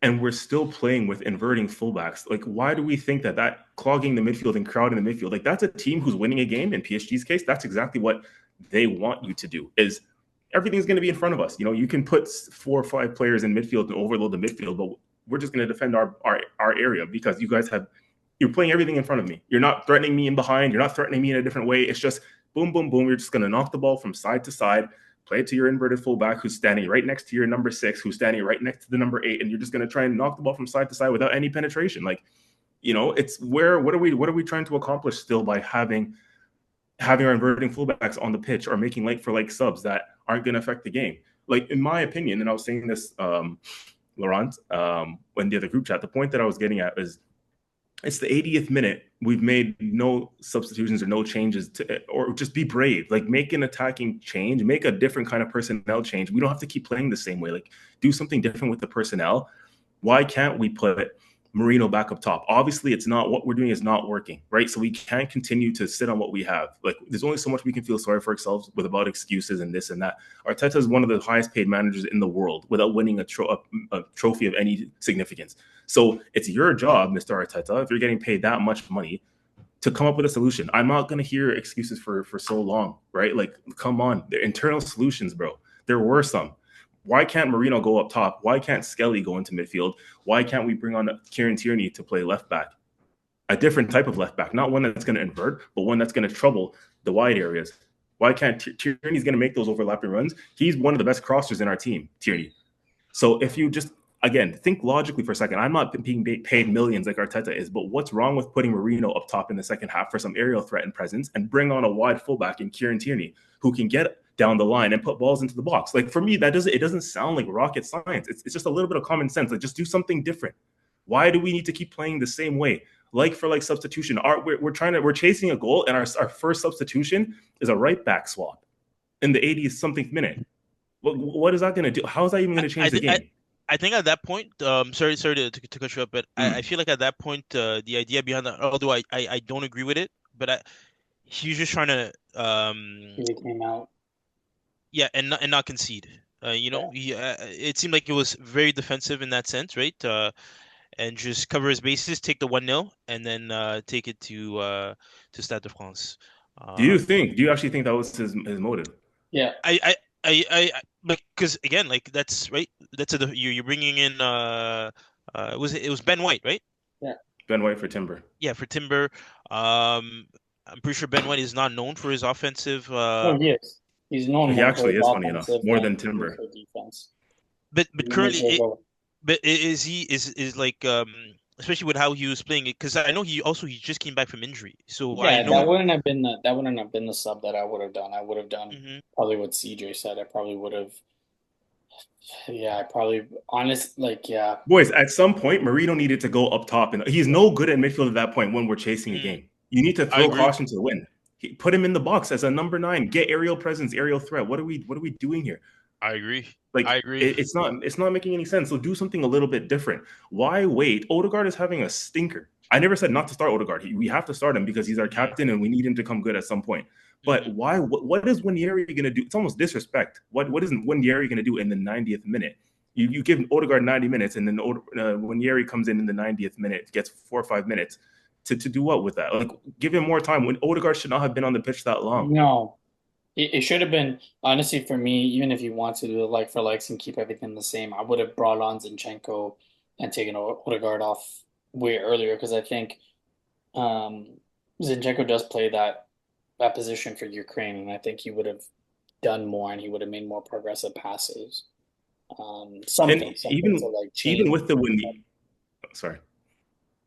C: and we're still playing with inverting fullbacks. Like, why do we think that clogging the midfield and crowding the midfield, like, that's a team who's winning a game? In PSG's case, that's exactly what they want you to do, is everything's going to be in front of us. You know, you can put 4 or 5 players in midfield and overload the midfield, but we're just going to defend our area, because you're playing everything in front of me. You're not threatening me in behind. You're not threatening me in a different way. It's just boom, boom, boom. You're just going to knock the ball from side to side, play it to your inverted fullback who's standing right next to your number 6, who's standing right next to the number 8, and you're just going to try and knock the ball from side to side without any penetration. Like, you know, it's what are we trying to accomplish still by having our inverting fullbacks on the pitch, or making like-for-like subs that aren't going to affect the game? Like, in my opinion, and I was saying this, Laurent, when the other group chat, the point that I was getting at is, it's the 80th minute. We've made no substitutions or no changes or just be brave. Like, make an attacking change, make a different kind of personnel change. We don't have to keep playing the same way. Like, do something different with the personnel. Why can't we put Merino back up top? Obviously, it's not, what we're doing is not working, right? So we can't continue to sit on what we have. Like, there's only so much we can feel sorry for ourselves with about excuses and this and that. Arteta is one of the highest paid managers in the world without winning a trophy of any significance. So it's your job, Mr. Arteta, if you're getting paid that much money, to come up with a solution. I'm not going to hear excuses for so long, right? Like, come on, they're internal solutions, bro. There were some. Why can't Merino go up top? Why can't Skelly go into midfield? Why can't we bring on Kieran Tierney to play left back? A different type of left back, not one that's going to invert, but one that's going to trouble the wide areas. Why can't Tierney's going to make those overlapping runs? He's one of the best crossers in our team, Tierney. So if you just, again, think logically for a second. I'm not being paid millions like Arteta is, but what's wrong with putting Merino up top in the second half for some aerial threat and presence, and bring on a wide fullback in Kieran Tierney, who can get down the line and put balls into the box? Like, for me, it doesn't sound like rocket science. It's just a little bit of common sense. Like, just do something different. Why do we need to keep playing the same way? Like, for like substitution, we're chasing a goal, and our first substitution is a right back swap in the 80th something minute. What is that going to do? How is that even going to change the game?
A: I think at that point, sorry to cut you up, but I feel like at that point, the idea behind that, although I don't agree with it, but he's just trying to
B: He came out.
A: Yeah, and not concede. You know, it seemed like it was very defensive in that sense, right? And just cover his bases, take the 1-0, and then take it to Stade de France.
C: Do you actually think that was his motive?
B: Yeah.
A: Because again, like, that's right. That's you're bringing in it was Ben White, right?
B: Yeah.
C: Ben White for Timber.
A: Yeah, for Timber. I'm pretty sure Ben White is not known for his offensive.
B: Oh, he is. He's known.
C: He actually is, funny enough, more than Timber.
B: Defense.
A: But currently, is he like especially with how he was playing it, because I know he just came back from injury. So
B: yeah,
A: I know
B: that wouldn't have been the sub that I would have done. I would have done probably what CJ said. I probably would have. Yeah,
C: Boys, at some point, Merino needed to go up top, and he's no good at midfield at that point when we're chasing a game. You need to throw caution to the wind. Put him in the box as a number 9. Get aerial presence, aerial threat. What are we doing here?
A: I agree.
C: Like,
A: I agree.
C: It's not making any sense. So do something a little bit different. Why wait? Odegaard is having a stinker. I never said not to start Odegaard. We have to start him because he's our captain and we need him to come good at some point. But why? What is Wanyeri going to do? It's almost disrespect. What is Wanyeri going to do in the 90th minute? You give Odegaard 90 minutes, and then Wanyeri comes in the 90th minute, gets 4 or 5 minutes to do what with that? Like, give him more time. When Odegaard should not have been on the pitch that long.
B: No, it should have been, honestly, for me. Even if you want to do like for likes and keep everything the same, I would have brought on Zinchenko and taken Odegaard off way earlier, because I think Zinchenko does play that position for Ukraine, and I think he would have done more and he would have made more progressive passes. Something
C: And
B: to like
C: even
B: change.
C: with the win, sorry.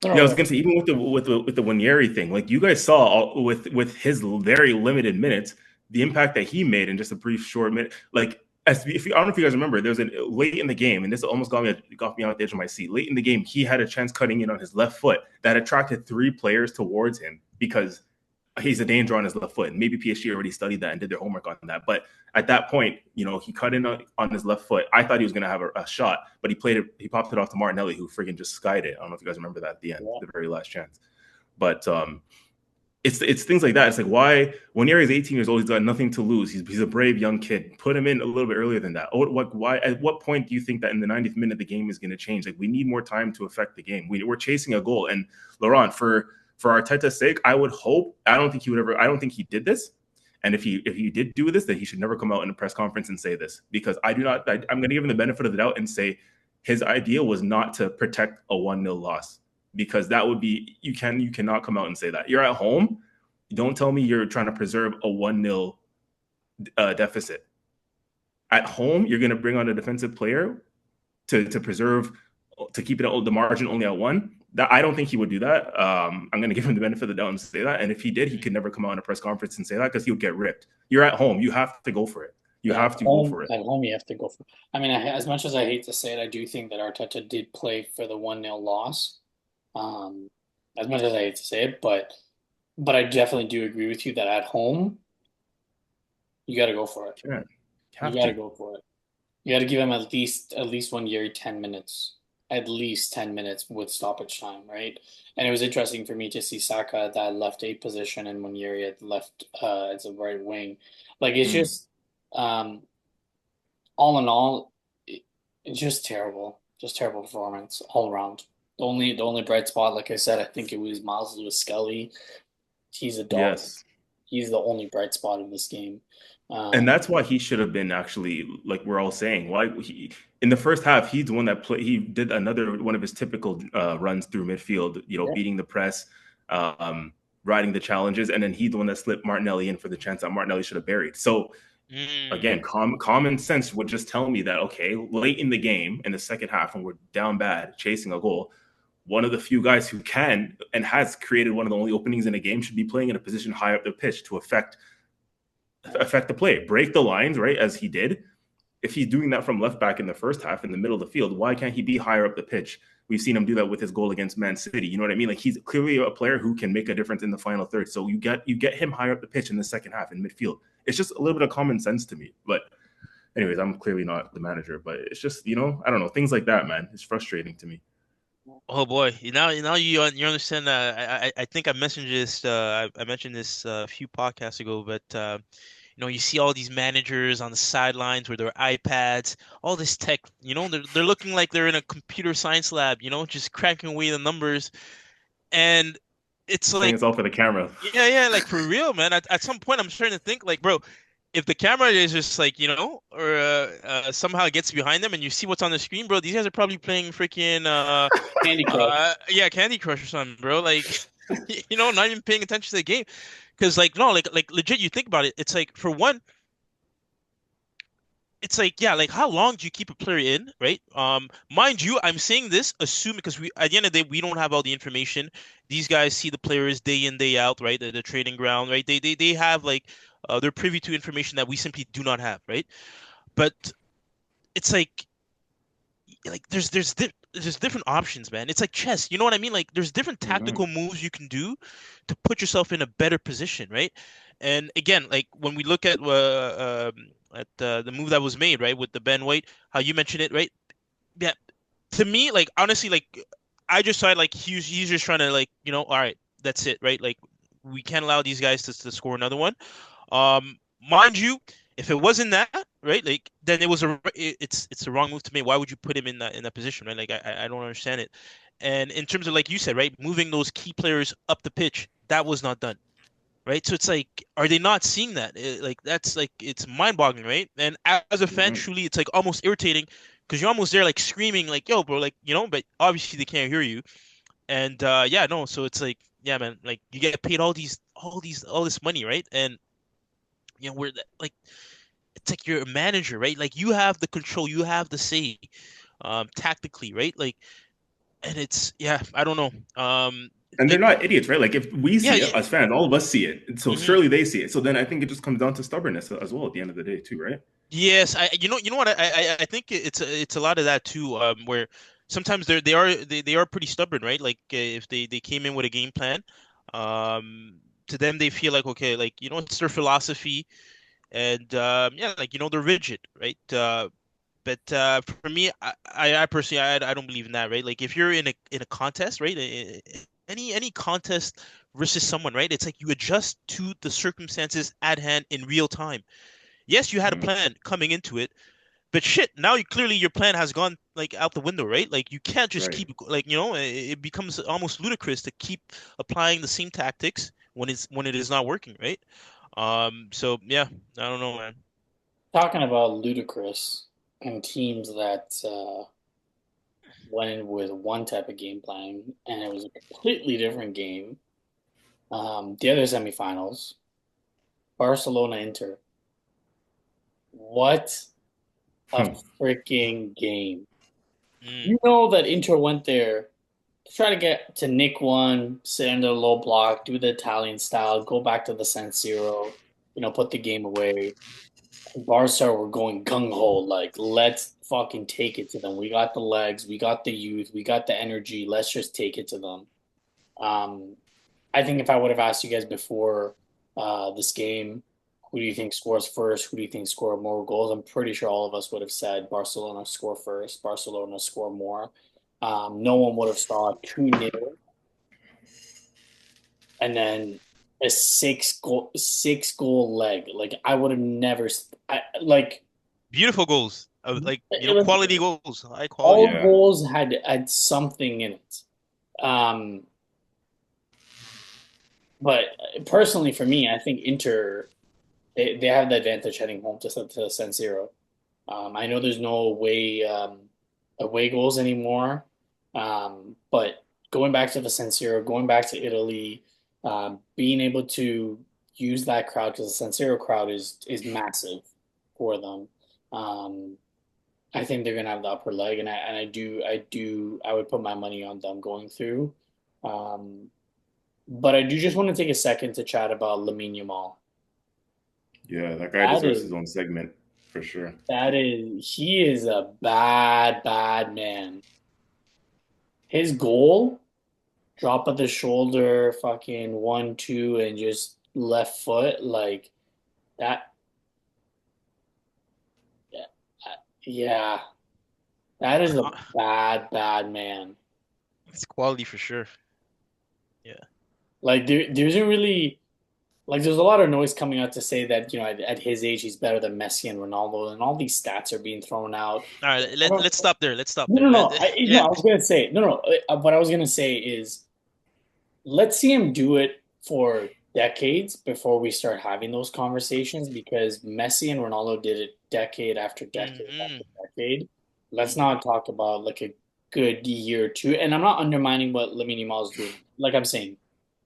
B: No,
C: Yeah, I was
B: no,
C: gonna say even with the Winieri thing, like you guys saw with his very limited minutes, the impact that he made in just a brief short minute. Like as if you, I don't know if you guys remember, there was a late in the game, and this almost got me out the edge of my seat. Late in the game, he had a chance cutting in on his left foot that attracted 3 players towards him because he's a danger on his left foot. And maybe PSG already studied that and did their homework on that. But at that point, he cut in on his left foot. I thought he was going to have a shot, but he popped it off to Martinelli, who friggin' just skied it. I don't know if you guys remember that at the end, the very last chance. But it's things like that. It's like, why, when Yeri is 18 years old, he's got nothing to lose. He's a brave young kid. Put him in a little bit earlier than that. Why? At what point do you think that in the 90th minute the game is going to change? Like, we need more time to affect the game. We're chasing a goal. And Laurent, for Arteta's sake, I would hope. I don't think he did this. And if he did do this, then he should never come out in a press conference and say this, because I'm going to give him the benefit of the doubt and say his idea was not to protect a 1-0 loss, because that would be, you cannot come out and say that. You're at home. Don't tell me you're trying to preserve a 1-0 deficit. At home, you're going to bring on a defensive player to keep the margin only at 1. That, I don't think he would do that. I'm going to give him the benefit of the doubt and say that. And if he did, he could never come out in a press conference and say that, because he'll get ripped. You're at home. You have to go for it. You have to go for it.
B: At home, you have to go for it. I mean, as much as I hate to say it, I do think that Arteta did play for the 1-0 loss. As much as I hate to say it, but I definitely do agree with you that at home, you got to go for it.
C: Yeah,
B: you got to go for it. You got to give him at least 1 year, 10 minutes. At least 10 minutes with stoppage time, right? And it was interesting for me to see Saka at that left 8 position and Winieri at left as a right wing. Like, it's just all in all, it's just terrible. Just terrible performance all around. The only bright spot, like I said, I think it was Miles Lewis-Skelly. He's a dog. Yes. He's the only bright spot in this game.
C: And that's why he should have been, actually, like we're all saying, why in the first half, he's the one that he did another one of his typical runs through midfield, beating the press, riding the challenges, and then he's the one that slipped Martinelli in for the chance that Martinelli should have buried. So again, common sense would just tell me that, okay, late in the game, in the second half, when we're down bad, chasing a goal, one of the few guys who can and has created one of the only openings in a game should be playing in a position high up the pitch to affect the play, break the lines, right, as he did. If he's doing that from left back in the first half, in the middle of the field, why can't he be higher up the pitch? We've seen him do that with his goal against Man City. You know what I mean? Like, he's clearly a player who can make a difference in the final third. So you get him higher up the pitch in the second half in midfield. It's just a little bit of common sense to me. But anyways, I'm clearly not the manager, but it's just, I don't know, things like that, man. It's frustrating to me.
A: Oh boy! Now you understand. I think I mentioned this. I mentioned this a few podcasts ago, but you see all these managers on the sidelines with their iPads, all this tech. They're looking like they're in a computer science lab. Just cracking away the numbers, and it's like
C: it's all for the camera.
A: Yeah, like, for real, man. At some point, I'm starting to think, like, bro, if the camera is just like, or somehow it gets behind them and you see what's on the screen, bro, these guys are probably playing freaking
B: Candy Crush.
A: Candy Crush or something, bro. Like, not even paying attention to the game. Because, like, no, like legit, you think about it, it's like, for one, it's like, yeah, like, how long do you keep a player in, right? Mind you, I'm saying this assuming, because at the end of the day, we don't have all the information. These guys see the players day in, day out, right? The training ground, right? They have, like, they're privy to information that we simply do not have, right? But it's like there's different options, man. It's like chess, you know what I mean? Like, there's different tactical moves you can do to put yourself in a better position, right? And again, like, when we look at the move that was made, right, with the Ben White, how you mentioned it, right? Yeah, to me, like, honestly, like, I just thought, like, he's just trying to, like, all right, that's it, right? Like, we can't allow these guys to score another one. Mind you, if it wasn't that, right, like, then it's the wrong move to me. Why would you put him in that position, right? Like, I don't understand it. And in terms of, like you said, right, moving those key players up the pitch, that was not done. Right, so it's like, are they not seeing that? That's like, it's mind-boggling, right? And as a fan, truly, it's like almost irritating, because you're almost there, like, screaming, like, "Yo, bro!" Like, but obviously they can't hear you. And yeah, no, so it's like, yeah, man, like, you get paid all this money, right? And we're like, it's like you're a manager, right? Like you have the control, you have the say, tactically, right? Like, and it's yeah, I don't know.
C: And they're
A: Like
C: not idiots, right? Like if we
A: yeah,
C: see
A: yeah.
C: it as fans, all of us see it. So
A: Hmm.
C: surely they see it. So then I think it just comes down to stubbornness as well at the end of the day, too, right?
A: Yes, you know what I think it's a lot of that too, where sometimes they are pretty stubborn, right? Like if they came in with a game plan, to them they feel like okay, like you know it's their philosophy, and yeah, like you know they're rigid, right? But for me, I personally I don't believe in that, right? Like if you're in a contest, right? Any contest versus someone, right? It's like you adjust to the circumstances at hand in real time. Yes, you had a
C: Mm,
A: plan coming into it, but shit, now you clearly your plan has gone like out the window, right? Like you can't just
C: right.
A: keep like you know it becomes almost ludicrous to keep applying the same tactics when it is not working, right? So yeah, I don't know, man.
B: Talking about ludicrous and teams that went in with one type of game plan and it was a completely different game. The other semifinals, Barcelona Inter. What a
C: Hmm.
B: freaking game.
A: Mm,
B: You know that Inter went there to try to get to nick one, sit under the low block, do the Italian style, go back to the San Siro, put the game away. Barca were going gung ho, like let's fucking take it to them. We got the legs, we got the youth, we got the energy. Let's just take it to them. Um, I think if I would have asked you guys before this game, who do you think scores first? Who do you think score more goals? I'm pretty sure all of us would have said Barcelona score first, Barcelona score more. No one would have saw 2-0 and then a six goal leg. Like I would have never like
A: beautiful goals, like you know
B: it was
A: quality goals, high quality.
B: all
C: Yeah.
B: goals had something in it. Um, but personally, for me, I think Inter they have the advantage heading home to San Siro. I know there's no away goals anymore, but going back to the San Siro, going back to Italy, being able to use that crowd because the San Siro crowd is massive for them. Um, I think they're gonna have the upper leg, and I would put my money on them going through. Um, but I do just want to take a second to chat about Lamine Yamal.
C: Yeah, that guy
B: That
C: deserves
B: is
C: his own segment for sure.
B: he is a bad, bad man. His goal, drop of the shoulder, fucking 1-2, and just left foot like that. Yeah, that is a
A: Uh,
B: bad, bad man.
A: It's quality for sure. Yeah.
B: Like there isn't really like there's a lot of noise coming out to say that at his age he's better than Messi and Ronaldo, and all these stats are being thrown out.
A: All right,
B: I don't.
A: let's stop there. Let's stop
B: No,
A: there.
B: no, no. No,
A: Yeah.
B: I was gonna say no, no. What I was gonna say is let's see him do it for decades before we start having those conversations because Messi and Ronaldo did it decade after decade
A: Hmm.
B: after decade. Let's not talk about like a good year or two. And I'm not undermining what Lamine Yamal is doing. Like I'm saying,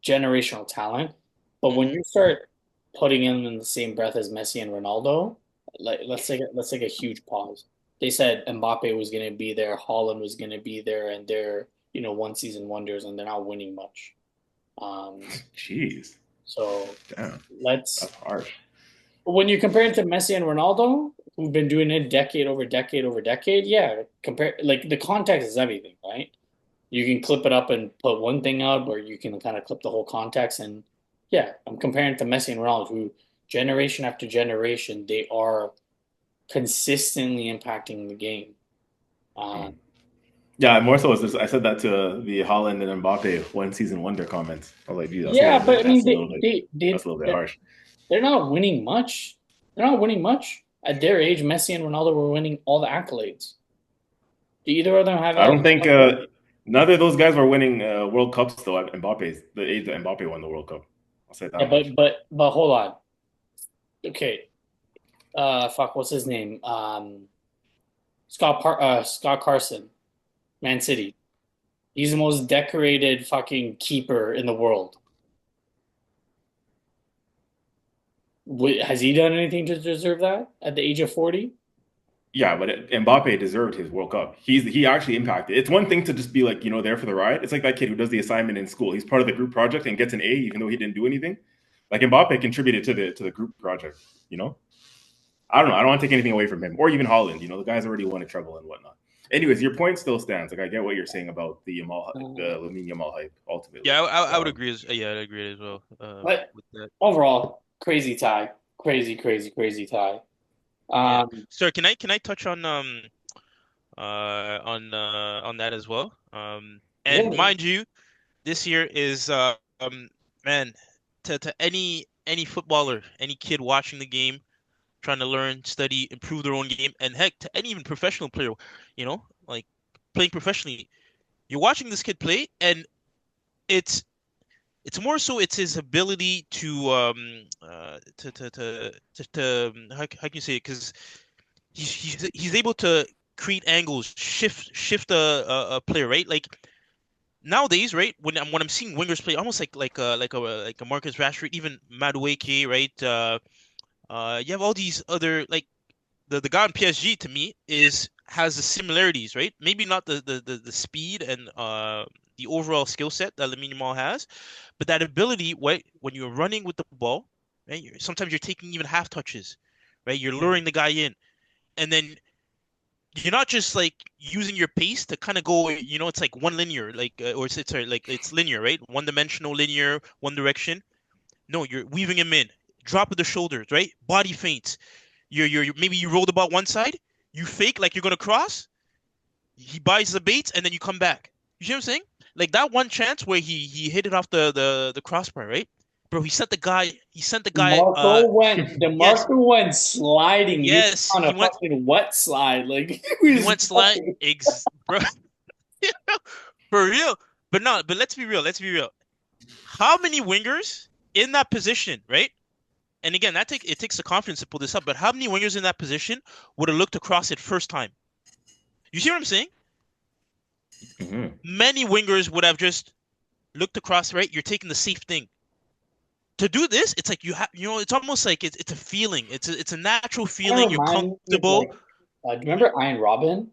B: generational talent. But when
A: Hmm.
B: you start putting him in the same breath as Messi and Ronaldo, like let's take a huge pause. They said Mbappe was going to be there, Holland was going to be there, and they're one season wonders, and they're not winning much.
C: Jeez.
B: So
C: Damn.
B: let's
C: That's harsh.
B: when you compare it to Messi and Ronaldo, who've been doing it decade over decade over decade, yeah, compare like the context is everything, right? You can clip it up and put one thing out, or you can kind of clip the whole context. And yeah, I'm comparing to Messi and Ronaldo, who generation after generation they are consistently impacting the game.
C: Mm.
B: Um,
C: Yeah, more so is this. I said that to the Holland and Mbappe one season wonder comments. I was like, geez,
B: yeah, but I mean
C: that's a little bit harsh.
B: they're not winning much. They're not winning much at their age. Messi and Ronaldo were winning all the accolades. Do either of them have
C: I don't think
B: accolades?
C: neither of those guys were winning World Cups though. At Mbappe's the age that Mbappe won the World Cup. I'll say
B: Yeah,
C: that much.
B: but hold on. Okay. Fuck, what's his name? Scott Carson, Man City. He's the most decorated fucking keeper in the world. Has he done anything to deserve that at the age of 40?
C: Yeah, but Mbappe deserved his World Cup. He actually impacted. It's one thing to just be like, there for the ride. It's like that kid who does the assignment in school. He's part of the group project and gets an A even though he didn't do anything. Like Mbappe contributed to the group project, I don't know. I don't want to take anything away from him or even Holland. The guy's already won a treble and whatnot. Anyways, your point still stands. Like I get what you're saying about the Lamine Yamal hype ultimately.
A: Yeah, I would agree. Yeah, I'd agree as well.
B: But
A: with that.
B: overall, crazy tie. Crazy tie.
A: Sir, can I touch on on that as well? And mind you, this year is man, to any footballer, any kid watching the game, trying to learn, study, improve their own game, and heck, to any even professional player, like playing professionally, you're watching this kid play, and it's more so it's his ability to how can you say it? Because he's able to create angles, shift a player, right? Like nowadays, right? When I'm seeing wingers play, almost like a Marcus Rashford, even Madueke, right? You have all these other like the guy in PSG to me has the similarities, right? Maybe not the speed and the overall skill set that Lamine Yamal has, but that ability, right, when you're running with the ball, right? Sometimes you're taking even half touches, right? You're luring the guy in, and then you're not just like using your pace to kind of go, it's like one linear, like or it's sorry, like it's linear, right? One dimensional, linear, one direction. No, you're weaving him in, drop of the shoulders, right? Body feints. You're maybe you rolled about one side, you fake like you're gonna cross, he buys the baits, and then you come back. You see what I'm saying? Like that one chance where he hit it off the crossbar, right? Bro, he sent the guy yes,
B: DeMarco went sliding. He was
A: yes,
B: on a fucking wet slide. Like
A: he went slide bro. For real. But let's be real, How many wingers in that position, right? And again, it takes the confidence to pull this up, but how many wingers in that position would have looked across it first time? You see what I'm saying?
C: Mm-hmm.
A: Many wingers would have just looked across, right? You're taking the safe thing. To do this, it's like it's almost like it's a feeling. It's a natural feeling. You're comfortable.
B: do you remember Iron Robin?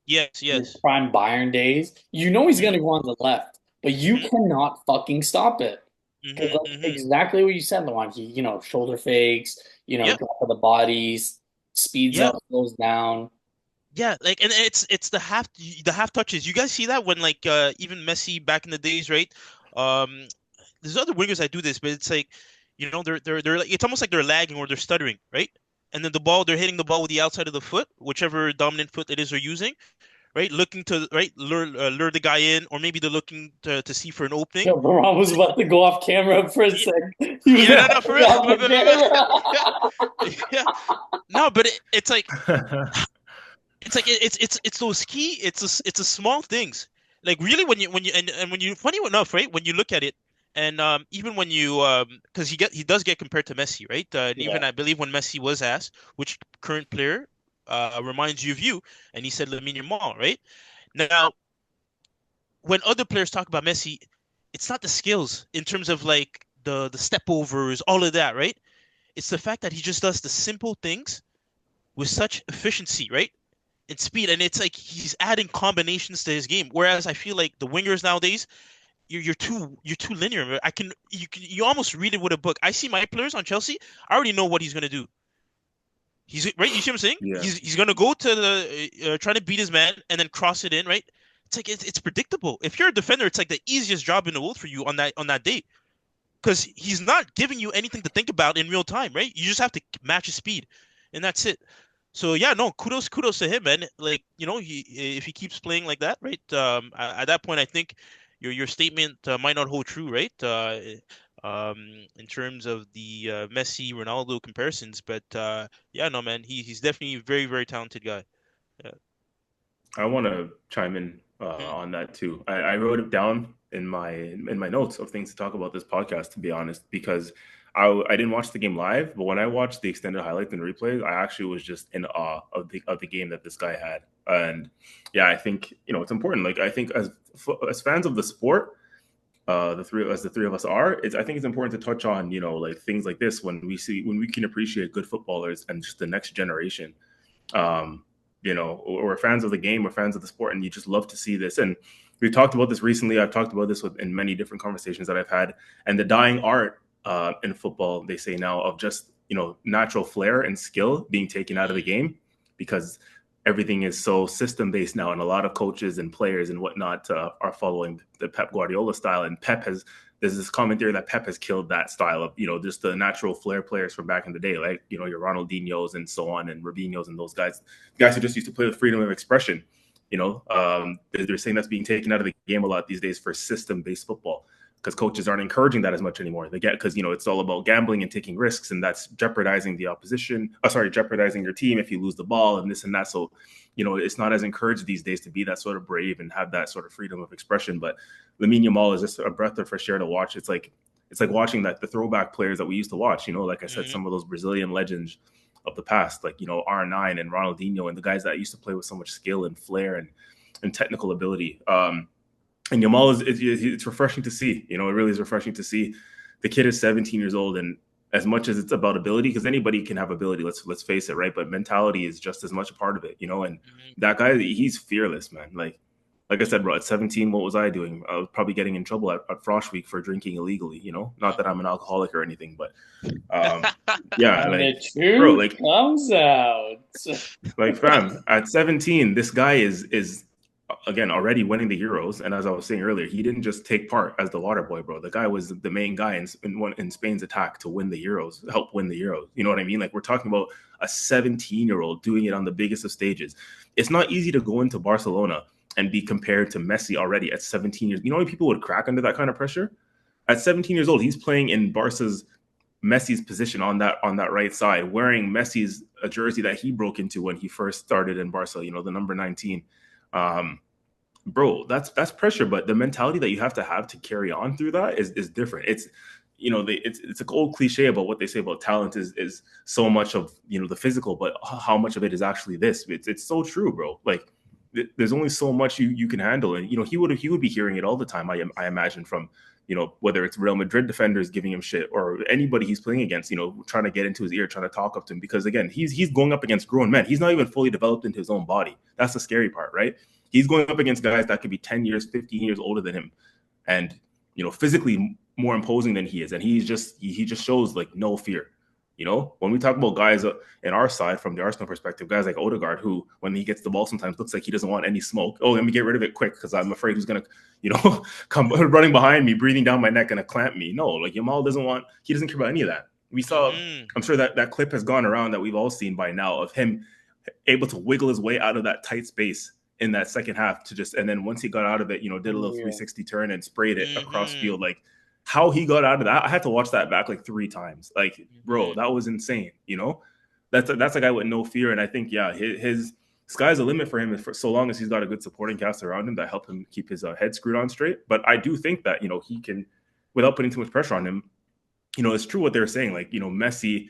A: Yes.
B: Prime Bayern days. You know he's gonna go on the left, but you
A: Mhm.
B: cannot fucking stop it. Because that's exactly what you said, Laurent. He, shoulder fakes,
A: Yep.
B: drop of the bodies, speeds
A: Yep.
B: up, slows down.
A: Yeah, like and it's the half touches. You guys see that when like even Messi back in the days, right? Um, there's other wingers that do this, but it's like, they're like it's almost like they're lagging or they're stuttering, right? And then they're hitting the ball with the outside of the foot, whichever dominant foot it is they're using, right? Looking to lure the guy in, or maybe they're looking to see for an opening.
B: Yo, Laurent was about to go off camera for a
A: Yeah,
B: second. He was
A: no, for real.
B: off the
A: Yeah, yeah. No, but it's like it's those key it's a small things, like really when you and when you funny enough, right, when you look at it, and even when you because he does get compared to Messi, right, and
B: Yeah.
A: even I believe when Messi was asked which current player reminds you of you, and he said Lamine Yamal, right? Now when other players talk about Messi, it's not the skills in terms of like the step overs, all of that, right? It's the fact that he just does the simple things with such efficiency, right? And speed, and it's like he's adding combinations to his game. Whereas I feel like the wingers nowadays, you're too linear. You almost read it with a book. I see my players on Chelsea. I already know what he's gonna do. He's right. You see what I'm saying?
C: Yeah.
A: He's gonna go to the trying to beat his man and then cross it in. Right? It's like it's predictable. If you're a defender, it's like the easiest job in the world for you on that day, because he's not giving you anything to think about in real time. Right? You just have to match his speed, and that's it. So yeah, no, kudos to him, man. Like, if he keeps playing like that, right? At that point, I think your statement might not hold true, right? In terms of the Messi Ronaldo comparisons, but yeah, no, man, he's definitely a very very talented guy. Yeah.
C: I want to chime in on that too. I wrote it down in my notes of things to talk about this podcast, to be honest, because I didn't watch the game live, but when I watched the extended highlights and replays, I actually was just in awe of the game that this guy had. And yeah, I think it's important. Like I think as fans of the sport, the three of us are, I think it's important to touch on, like things like this when we can appreciate good footballers and just the next generation. Um, we're fans of the game, we're fans of the sport, and you just love to see this. And we talked about this recently. I've talked about this in many different conversations that I've had. And the dying art in football, they say now, of just natural flair and skill being taken out of the game because everything is so system based now, and a lot of coaches and players and whatnot are following the Pep Guardiola style. And there's this common theory that Pep has killed that style of just the natural flair players from back in the day, like your Ronaldinhos and so on, and Robinhos and those guys who just used to play with freedom of expression. They're saying that's being taken out of the game a lot these days for system based football, because coaches aren't encouraging that as much anymore. Because it's all about gambling and taking risks, and that's jeopardizing the opposition. Jeopardizing your team if you lose the ball and this and that. So, it's not as encouraged these days to be that sort of brave and have that sort of freedom of expression. But Lamine Yamal is just a breath of fresh air to watch. It's like watching the throwback players that we used to watch. Like I said, some of those Brazilian legends of the past, like R9 and Ronaldinho, and the guys that used to play with so much skill and flair and technical ability. And Yamal it's refreshing to see. It really is refreshing to see. The kid is 17 years old, and as much as it's about ability, because anybody can have ability, let's face it, right? But mentality is just as much a part of it, and that guy, he's fearless, man. Like I said, bro, at 17, what was I doing? I was probably getting in trouble at Frosh Week for drinking illegally, Not that I'm an alcoholic or anything, but yeah,
B: the truth comes out.
C: Like, fam, at 17, this guy is again already winning the Euros, and as I was saying earlier, he didn't just take part as the water boy, bro. The guy was the main guy in Spain's attack to win the Euros, help win the Euros. You know what I mean? Like, we're talking about a 17-year-old doing it on the biggest of stages. It's not easy to go into Barcelona and be compared to Messi already at 17 years. You know how many people would crack under that kind of pressure? At 17 years old, he's playing in Messi's position on that right side, wearing Messi's a jersey that he broke into when he first started in Barca, the number 19. Bro, that's pressure, but the mentality that you have to carry on through that is different. It's it's an old cliche about what they say about talent is so much of the physical, but how much of it is actually this. It's so true, bro. Like, there's only so much you can handle, and he would be hearing it all the time. I imagine from whether it's Real Madrid defenders giving him shit or anybody he's playing against, trying to get into his ear, trying to talk up to him, because again, he's going up against grown men. He's not even fully developed into his own body. That's the scary part, right? He's going up against guys that could be 10 years, 15 years older than him, and physically more imposing than he is, and he just shows like no fear. When we talk about guys in our side from the Arsenal perspective, guys like Odegaard, who when he gets the ball sometimes looks like he doesn't want any smoke. Oh, let me get rid of it quick because I'm afraid he's gonna, come running behind me, breathing down my neck, and clamp me. No, like Yamal he doesn't care about any of that. We saw, I'm sure that clip has gone around that we've all seen by now of him able to wiggle his way out of that tight space in that second half and then once he got out of it, did a little 360 turn and sprayed it across field. Like, how he got out of that, I had to watch that back like 3 times. Like, bro, that was insane. That's a guy with no fear, and I think his sky's the limit for him so long as he's got a good supporting cast around him that help him keep his head screwed on straight. But I do think that he can, without putting too much pressure on him. It's true what they're saying. Like, Messi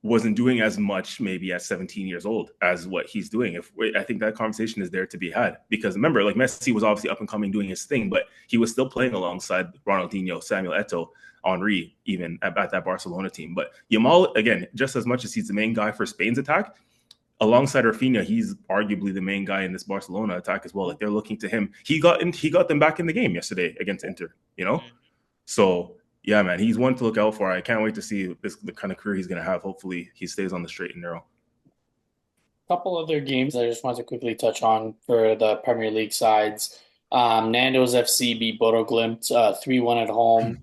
C: wasn't doing as much maybe at 17 years old as what he's doing. I think that conversation is there to be had, because remember, like, Messi was obviously up and coming doing his thing, but he was still playing alongside Ronaldinho, Samuel Eto'o, Henry, even at that Barcelona team. But Yamal, again, just as much as he's the main guy for Spain's attack, alongside Rafinha, he's arguably the main guy in this Barcelona attack as well. Like, they're looking to him. He got them back in the game yesterday against Inter, So yeah, man, he's one to look out for. I can't wait to see the kind of career he's going to have. Hopefully he stays on the straight and narrow.
B: A couple other games I just wanted to quickly touch on for the Premier League sides. Nando's FC beat Bodo Glimt 3-1 at home.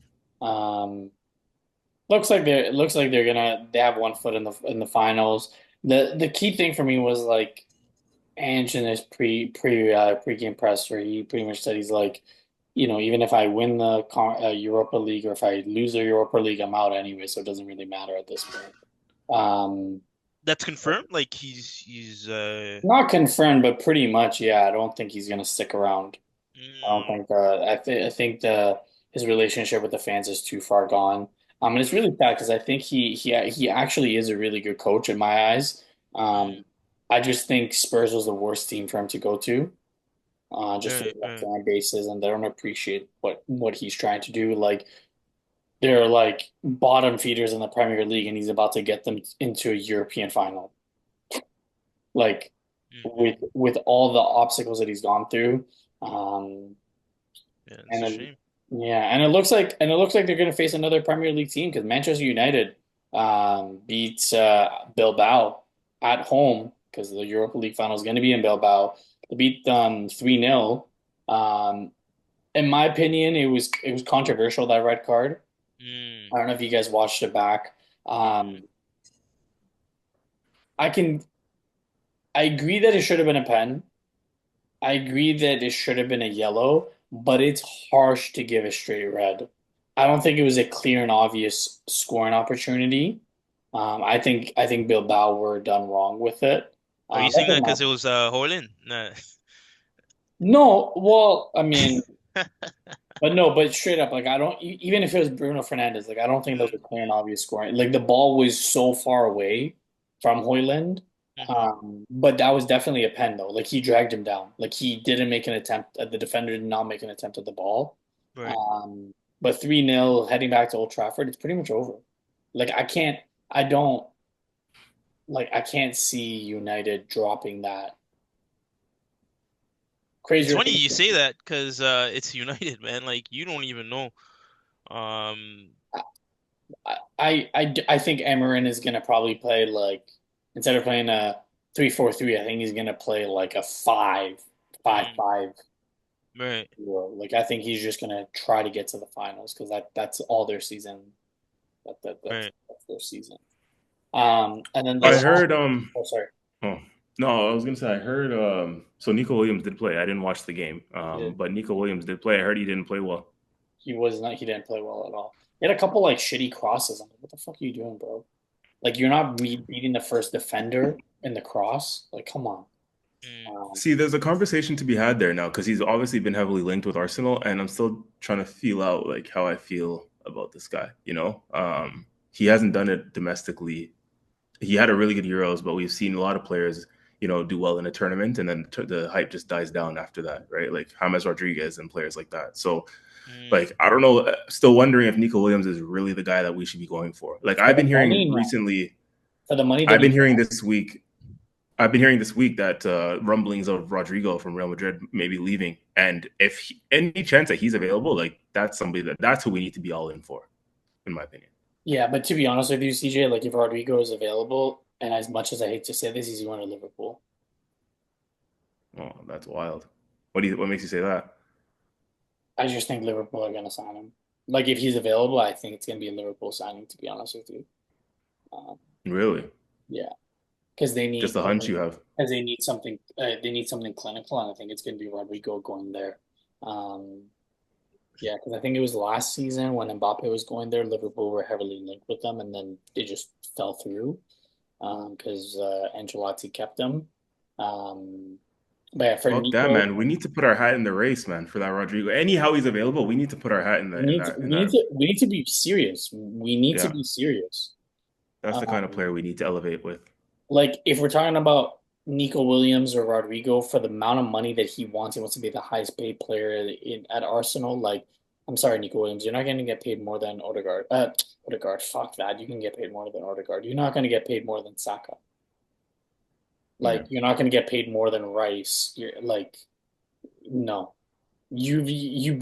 B: Looks like they have one foot in the finals. The key thing for me was like Ange in his pre-game press where he pretty much said he's like, even if I win the Europa League or if I lose the Europa League, I'm out anyway, so it doesn't really matter at this point.
A: That's confirmed? Like, he's
B: not confirmed, but pretty much, yeah. I don't think he's gonna stick around. I don't think. I think his relationship with the fans is too far gone. And it's really bad because I think he actually is a really good coach in my eyes. I just think Spurs was the worst team for him to go to. just for
A: Right,
B: the
A: right.
B: fan bases, and they don't appreciate what he's trying to do. Like they're like bottom feeders in the Premier League, and he's about to get them into a European final. Like
A: Hmm.
B: with all the obstacles that he's gone through, um,
A: Yeah, it's
B: and
A: a
B: then,
A: shame.
B: yeah, and it looks like they're going to face another Premier League team because Manchester United beats Bilbao at home because the Europa League final is going to be in Bilbao. They beat them 3-0. Um, in my opinion, it was controversial that red card.
A: Mm,
B: I don't know if you guys watched it back.
A: mm-mm.
B: Um, I can I agree that it should have been a pen. I agree that it should have been a yellow, but it's harsh to give a straight red. I don't think it was a clear and obvious scoring opportunity. I think Bilbao were done wrong with it.
A: Are you
B: That's
A: saying
B: in
A: that
B: my
A: because it
B: opinion.
A: was Haaland? Nah.
B: No, well, I mean, but no, but straight up, like I don't even if it was Bruno Fernandes, like I don't think that was a clear and obvious scoring. Like the ball was so far away from Højlund,
A: Mm-hmm.
B: but that was definitely a pen though. Like he dragged him down. Like he didn't make an attempt. The defender did not make an attempt at the ball.
A: Right.
B: But 3-0 heading back to Old Trafford, it's pretty much over. Like I don't I can't see United dropping that.
A: It's
B: Crazier
A: funny
B: things.
A: you say that because it's United, man. Like you don't even know. Um,
B: I think Amarin is gonna probably play like instead of playing a 3-4-3, I think he's gonna play like a 5-5-5.
A: mm, right,
B: Like I think he's just gonna try to get to the finals because that's all their season.
A: right.
B: That's their season. And then the
C: I
A: It's
B: last.
C: heard
B: Oh, sorry.
C: oh no, I was gonna say I heard so Nico Williams did play. I didn't watch the game.
B: Yeah,
C: But Nico Williams did play. I heard he didn't play well.
B: he was not. He didn't play well at all. He had a couple like shitty crosses. I'm like, what the fuck are you doing, bro? Like you're not beating the first defender in the cross. Like, come on.
A: mm,
B: Um,
C: See, there's a conversation to be had there now because he's obviously been heavily linked with Arsenal, and I'm still trying to feel out like how I feel about this guy. He hasn't done it domestically. He had a really good Euros, but we've seen a lot of players, do well in a tournament, and then the hype just dies down after that, right? Like James Rodriguez and players like that. So,
A: mm.
C: like, I don't know. Still wondering if Nico Williams is really the guy that we should be going for. Like,
B: for the money, no. For the money that
C: I've
B: he
C: been hearing
B: wants,
C: this week I've been hearing this week that rumblings of Rodrigo from Real Madrid may be leaving, and if any chance that he's available, like that's who we need to be all in for, in my opinion.
B: yeah. But to be honest with you, CJ, like if Rodrigo is available, and as much as I hate to say this, he's going to Liverpool.
C: Oh, that's wild. What makes you say that?
B: I just think Liverpool are going to sign him. Like if he's available, I think it's going to be a Liverpool signing. To be honest with you, um,
C: Really?
B: yeah, because they
C: Just
B: need
C: a hunch you have?
B: because they need something. They need something clinical, and I think it's going to be Rodrigo going there. Um, Yeah, because I think it was last season when Mbappe was going there, Liverpool were heavily linked with them, and then they just fell through because Ancelotti kept them. Um, but yeah, for
C: Fuck that,
B: Nico,
C: man. We need to put our hat in the race, man, for that Rodrigo. Anyhow he's available, we need to put our hat in the in that in that.
B: we need to be serious. We need to
C: Yeah,
B: be serious.
C: that's the kind of
B: Um,
C: player we need to elevate with.
B: like if we're talking about Nico Williams or Rodrigo for the amount of money that he wants to be the highest paid player at Arsenal. Like, I'm sorry, Nico Williams, you're not going to get paid more than Odegaard. Odegaard, fuck that. You can get paid more than Odegaard. You're not going to get paid more than Saka.
C: Yeah.
B: Like, you're not going to get paid more than Rice. You're like, no. You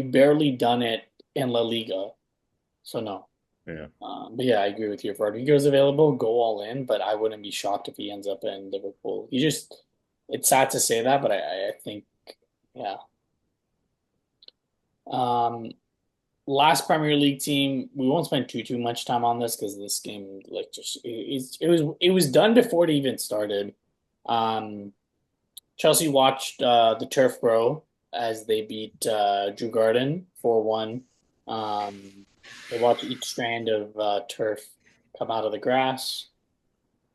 B: barely done it in La Liga, so no.
C: Yeah.
B: But yeah, I agree with you. If Rodrigo's available, go all in. But I wouldn't be shocked if he ends up in Liverpool. It's sad to say that, but I think, yeah. Um, Last Premier League team, we won't spend too much time on this because this game, like, just it was done before it even started. Um, Chelsea watched the Turf Bro as they beat Drew Garden 4-1. They watched each strand of turf come out of the grass.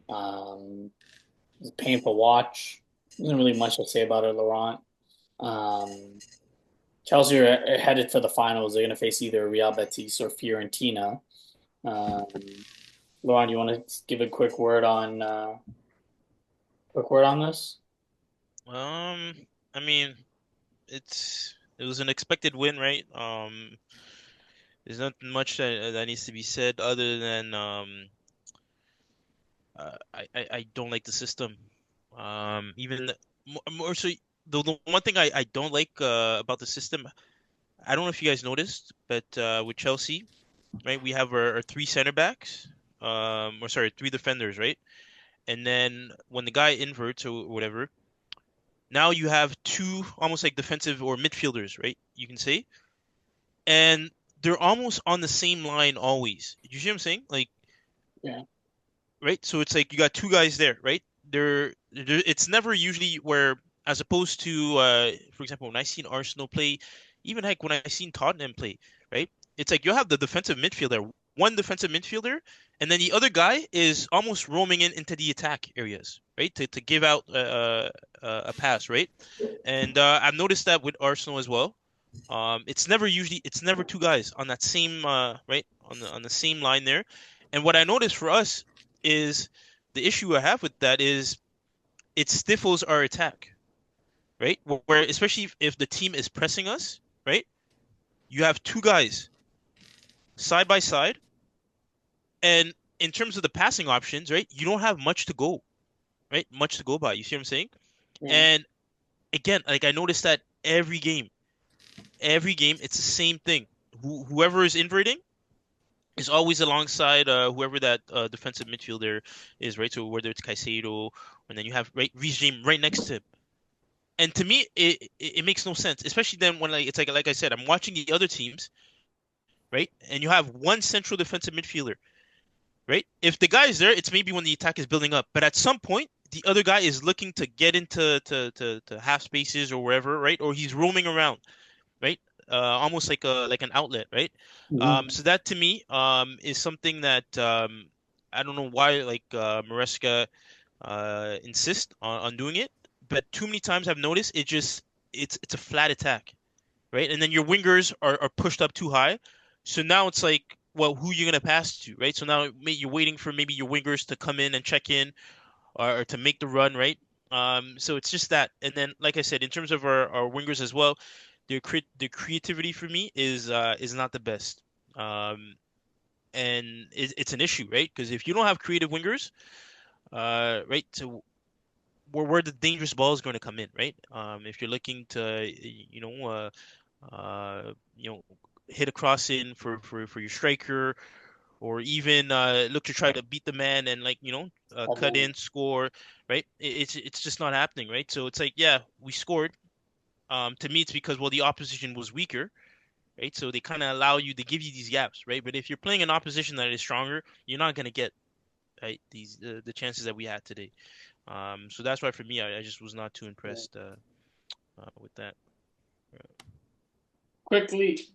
B: Um, it was a painful watch. There's not really much to say about it, Laurent. Um, Chelsea are headed for the finals. They're going to face either Real Betis or Fiorentina. Um, Laurent, you want to give a quick word on this?
A: Um, I mean, it was an expected win, right? There's not much that needs to be said other than I don't like the system. Even more so, the one thing I don't like about the system, I don't know if you guys noticed, but with Chelsea, right, we have our three center backs, or sorry, three defenders, right? And then when the guy inverts or whatever, now you have two almost like defensive or midfielders, right? You can say, and they're almost on the same line always. You see what I'm saying? Like,
B: Yeah.
A: right? So it's like you got two guys there, right? It's never usually where, as opposed to, for example, when I seen Arsenal play, even like when I seen Tottenham play, right? It's like you'll have the defensive midfielder, one defensive midfielder, and then the other guy is almost roaming into the attack areas, right? To give out a pass, right? And I've noticed that with Arsenal as well. It's never two guys on that same right on the same line there. And what I noticed for us is the issue I have with that is it stifles our attack, right? Where especially if the team is pressing us, right? You have two guys side by side, and in terms of the passing options, right? You don't have much to go, right? Much to go by. You see what I'm saying?
B: Yeah.
A: And again, like I noticed that every game, it's the same thing. Whoever is inverting is always alongside whoever that defensive midfielder is, right? So whether it's Caicedo, and then you have right Reece James right next to him. And to me, it makes no sense, especially then when like it's like I said, I'm watching the other teams, right? And you have one central defensive midfielder, right? If the guy is there, it's maybe when the attack is building up, but at some point, the other guy is looking to get into to half spaces or wherever, right? Or he's roaming around, right? Almost like an outlet, right?
B: Mhm.
A: So that to me is something that I don't know why like Maresca insist on doing it, but too many times I've noticed it's a flat attack, right? And then your wingers are pushed up too high, so now it's like, well, who are you gonna pass to, right? So now you're waiting for maybe your wingers to come in and check in or to make the run, right? So it's just that. And then, like I said, in terms of our wingers as well, their creativity for me is not the best. Um, and it's an issue, right? Because if you don't have creative wingers, right, so where the dangerous ball is going to come in, right? If you're looking to, you know, hit a cross in for your striker, or even look to try to beat the man and like
B: And
A: cut
B: then,
A: in, score, right? It's just not happening, right? So it's like, yeah, we scored. To me, it's because well the opposition was weaker, right? So they kind of allow you to give you these gaps, right? But if you're playing an opposition that is stronger, you're not gonna get right these the chances that we had today. So that's why for me, I just was not too
B: yeah.
A: impressed with that.
B: Quickly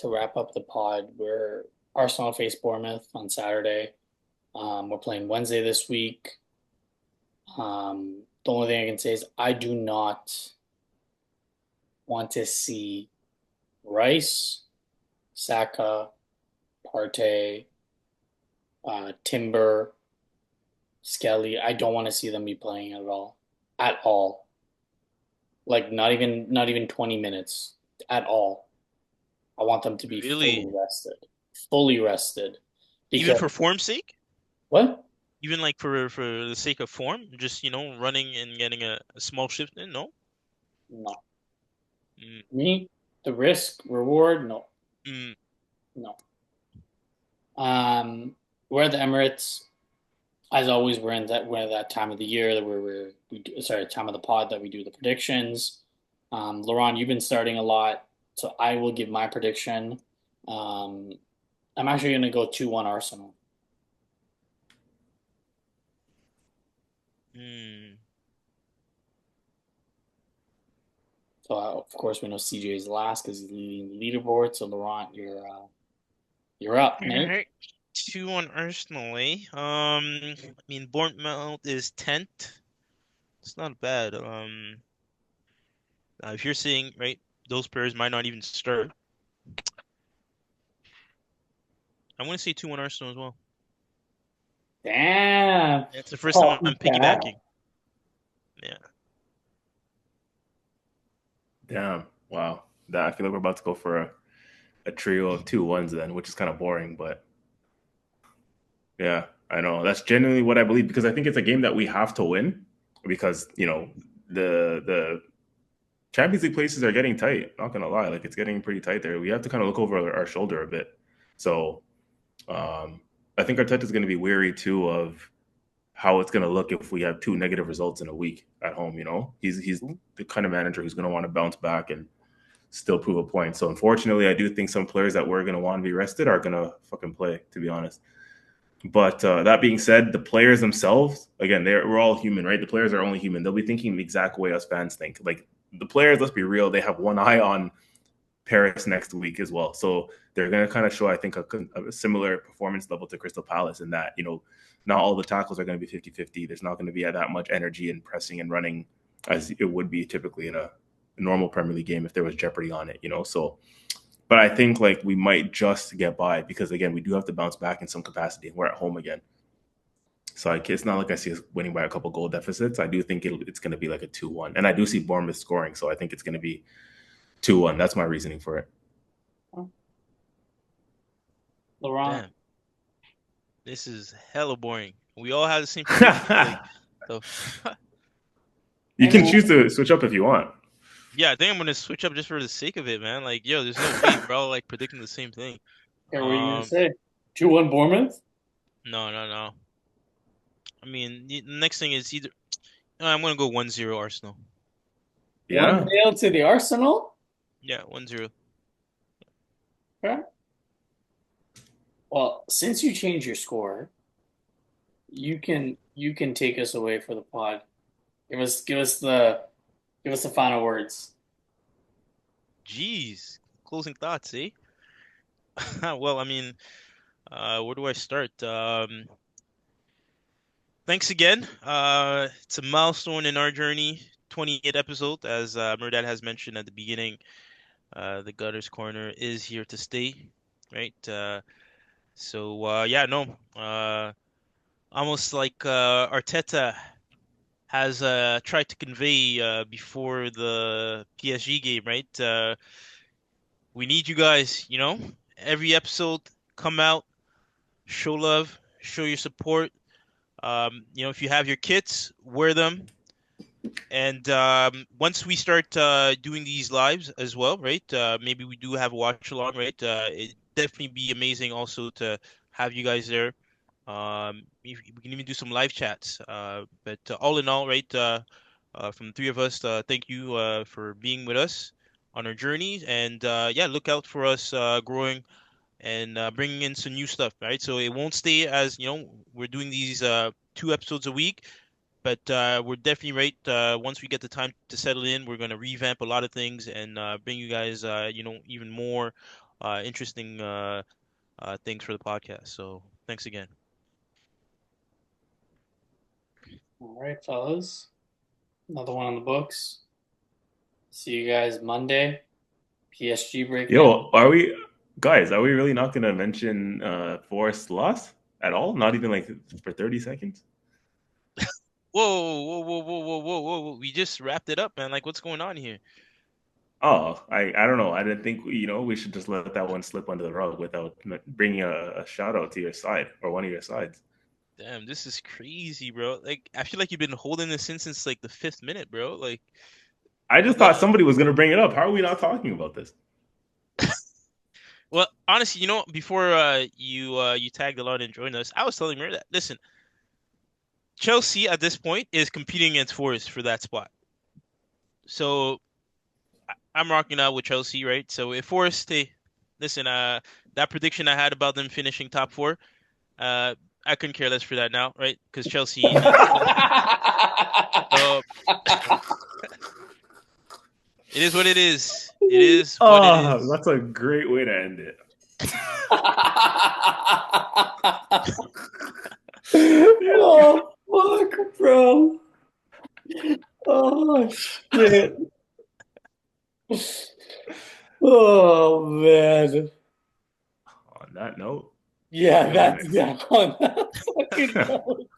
B: to wrap up the pod, we're Arsenal face Bournemouth on Saturday. We're playing Wednesday this week. The only thing I can say is I do not want to see Rice, Saka, Partey, Timber, Skelly. I don't want to see them be playing at all. At all. Like not even 20 minutes at all. I want them to be fully
A: Really,
B: rested. Fully rested.
A: even
B: Because
A: for form's sake,
B: what?
A: even like for the sake of form, just running and getting a small shift in, no.
B: No.
A: Mm,
B: Me, the risk, reward, no.
A: mm,
B: No. We're at the Emirates. As always, we're in that time of the year that time of the pod that we do the predictions. Laurent, you've been starting a lot, so I will give my prediction. Um, I'm actually going to go 2-1 Arsenal.
A: mm.
B: So of course we know CJ is last because he's leading the leaderboard. So Laurent, you're up,
A: All
B: mate.
A: right. 2 on Arsenal, eh? I mean, Bournemouth is 10th. It's not bad. If you're saying, right, those players might not even start, I want to say 2 on Arsenal as well.
B: Damn.
A: It's the first time I'm
B: Copycat.
A: piggybacking. Yeah.
C: Damn. Wow. That I feel like we're about to go for a trio of 2-1s then, which is kind of boring, but yeah, I know. That's genuinely what I believe because I think it's a game that we have to win because, the Champions League places are getting tight. Not gonna lie, like it's getting pretty tight there. We have to kind of look over our shoulder a bit. So I think Arteta's going to be wary too of how it's going to look if we have two negative results in a week at home. He's the kind of manager who's going to want to bounce back and still prove a point. So unfortunately, I do think some players that were going to want to be rested are going to fucking play, to be honest. But that being said, the players themselves, again, we're all human, right? The players are only human. They'll be thinking the exact way us fans think. Like the players, let's be real, they have one eye on Paris next week as well. So they're going to kind of show, I think, a similar performance level to Crystal Palace in that, not all the tackles are going to be 50-50. There's not going to be that much energy in pressing and running as it would be typically in a normal Premier League game if there was jeopardy on it, So, but I think like we might just get by because, again, we do have to bounce back in some capacity. We're at home again. So it's not like I see us winning by a couple goal deficits. I do think it's going to be like a 2-1. And I do see Bournemouth scoring. So I think it's going to be 2-1. That's my reasoning for it.
B: Laurent.
A: Damn. This is hella boring. We all have the same prediction.
C: You can choose to switch up if you want.
A: Yeah, I think I'm gonna switch up just for the sake of it, man. Like, yo, there's no way, bro. Like predicting the same thing.
B: Yeah, what are you gonna say? 2-1 Bournemouth?
A: No. I mean, the next thing is either I'm gonna go 1-0 Arsenal.
C: Yeah.
B: 1-0 to the Arsenal?
A: Yeah, 1-0.
B: Okay. Well, since you changed your score, you can take us away for the pod. Give us the final words.
A: Jeez, closing thoughts, eh? Well, I mean, where do I start? Thanks again. It's a milestone in our journey, 28th episode, as Mehrdad has mentioned at the beginning. The Gutters Corner is here to stay, right? Almost like Arteta has tried to convey before the PSG game, right? We need you guys, every episode, come out, show love, show your support. If you have your kits, wear them. And once we start doing these lives as well, right? Maybe we do have a watch along, right? It'd definitely be amazing also to have you guys there. We can even do some live chats. But all in all, right? From the three of us, thank you for being with us on our journey. And look out for us growing and bringing in some new stuff, right? So it won't stay as, we're doing these 2 episodes a week. But we're definitely right. Once we get the time to settle in, we're going to revamp a lot of things and bring you guys, even more interesting things for the podcast. So thanks again.
B: All right, fellas. Another one on the books. See you guys Monday. PSG breakdown.
C: Yo, are we really not going to mention Forest loss at all? Not even like for 30 seconds?
A: Whoa. We just wrapped it up, man. Like, what's going on here?
C: Oh, I don't know. I didn't think, we should just let that one slip under the rug without bringing a shout out to your side or one of your sides.
A: Damn, this is crazy, bro. Like, I feel like you've been holding this in since like the 5th minute, bro. Like,
C: I just thought somebody was going to bring it up. How are we not talking about this?
A: Well, honestly, before you tagged along and joined us, I was telling her that, listen, Chelsea at this point is competing against Forest for that spot. So I'm rocking out with Chelsea, right? So if Forest, listen, that prediction I had about them finishing top 4, I couldn't care less for that now, right? Because Chelsea. It is what it is. It is what it is.
C: That's a great way to end it.
B: Oh, fuck, bro. Oh, shit. Oh, man.
C: On that note.
B: Yeah, that's on that fucking note.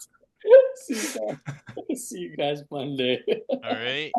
B: See you guys Monday.
A: All right.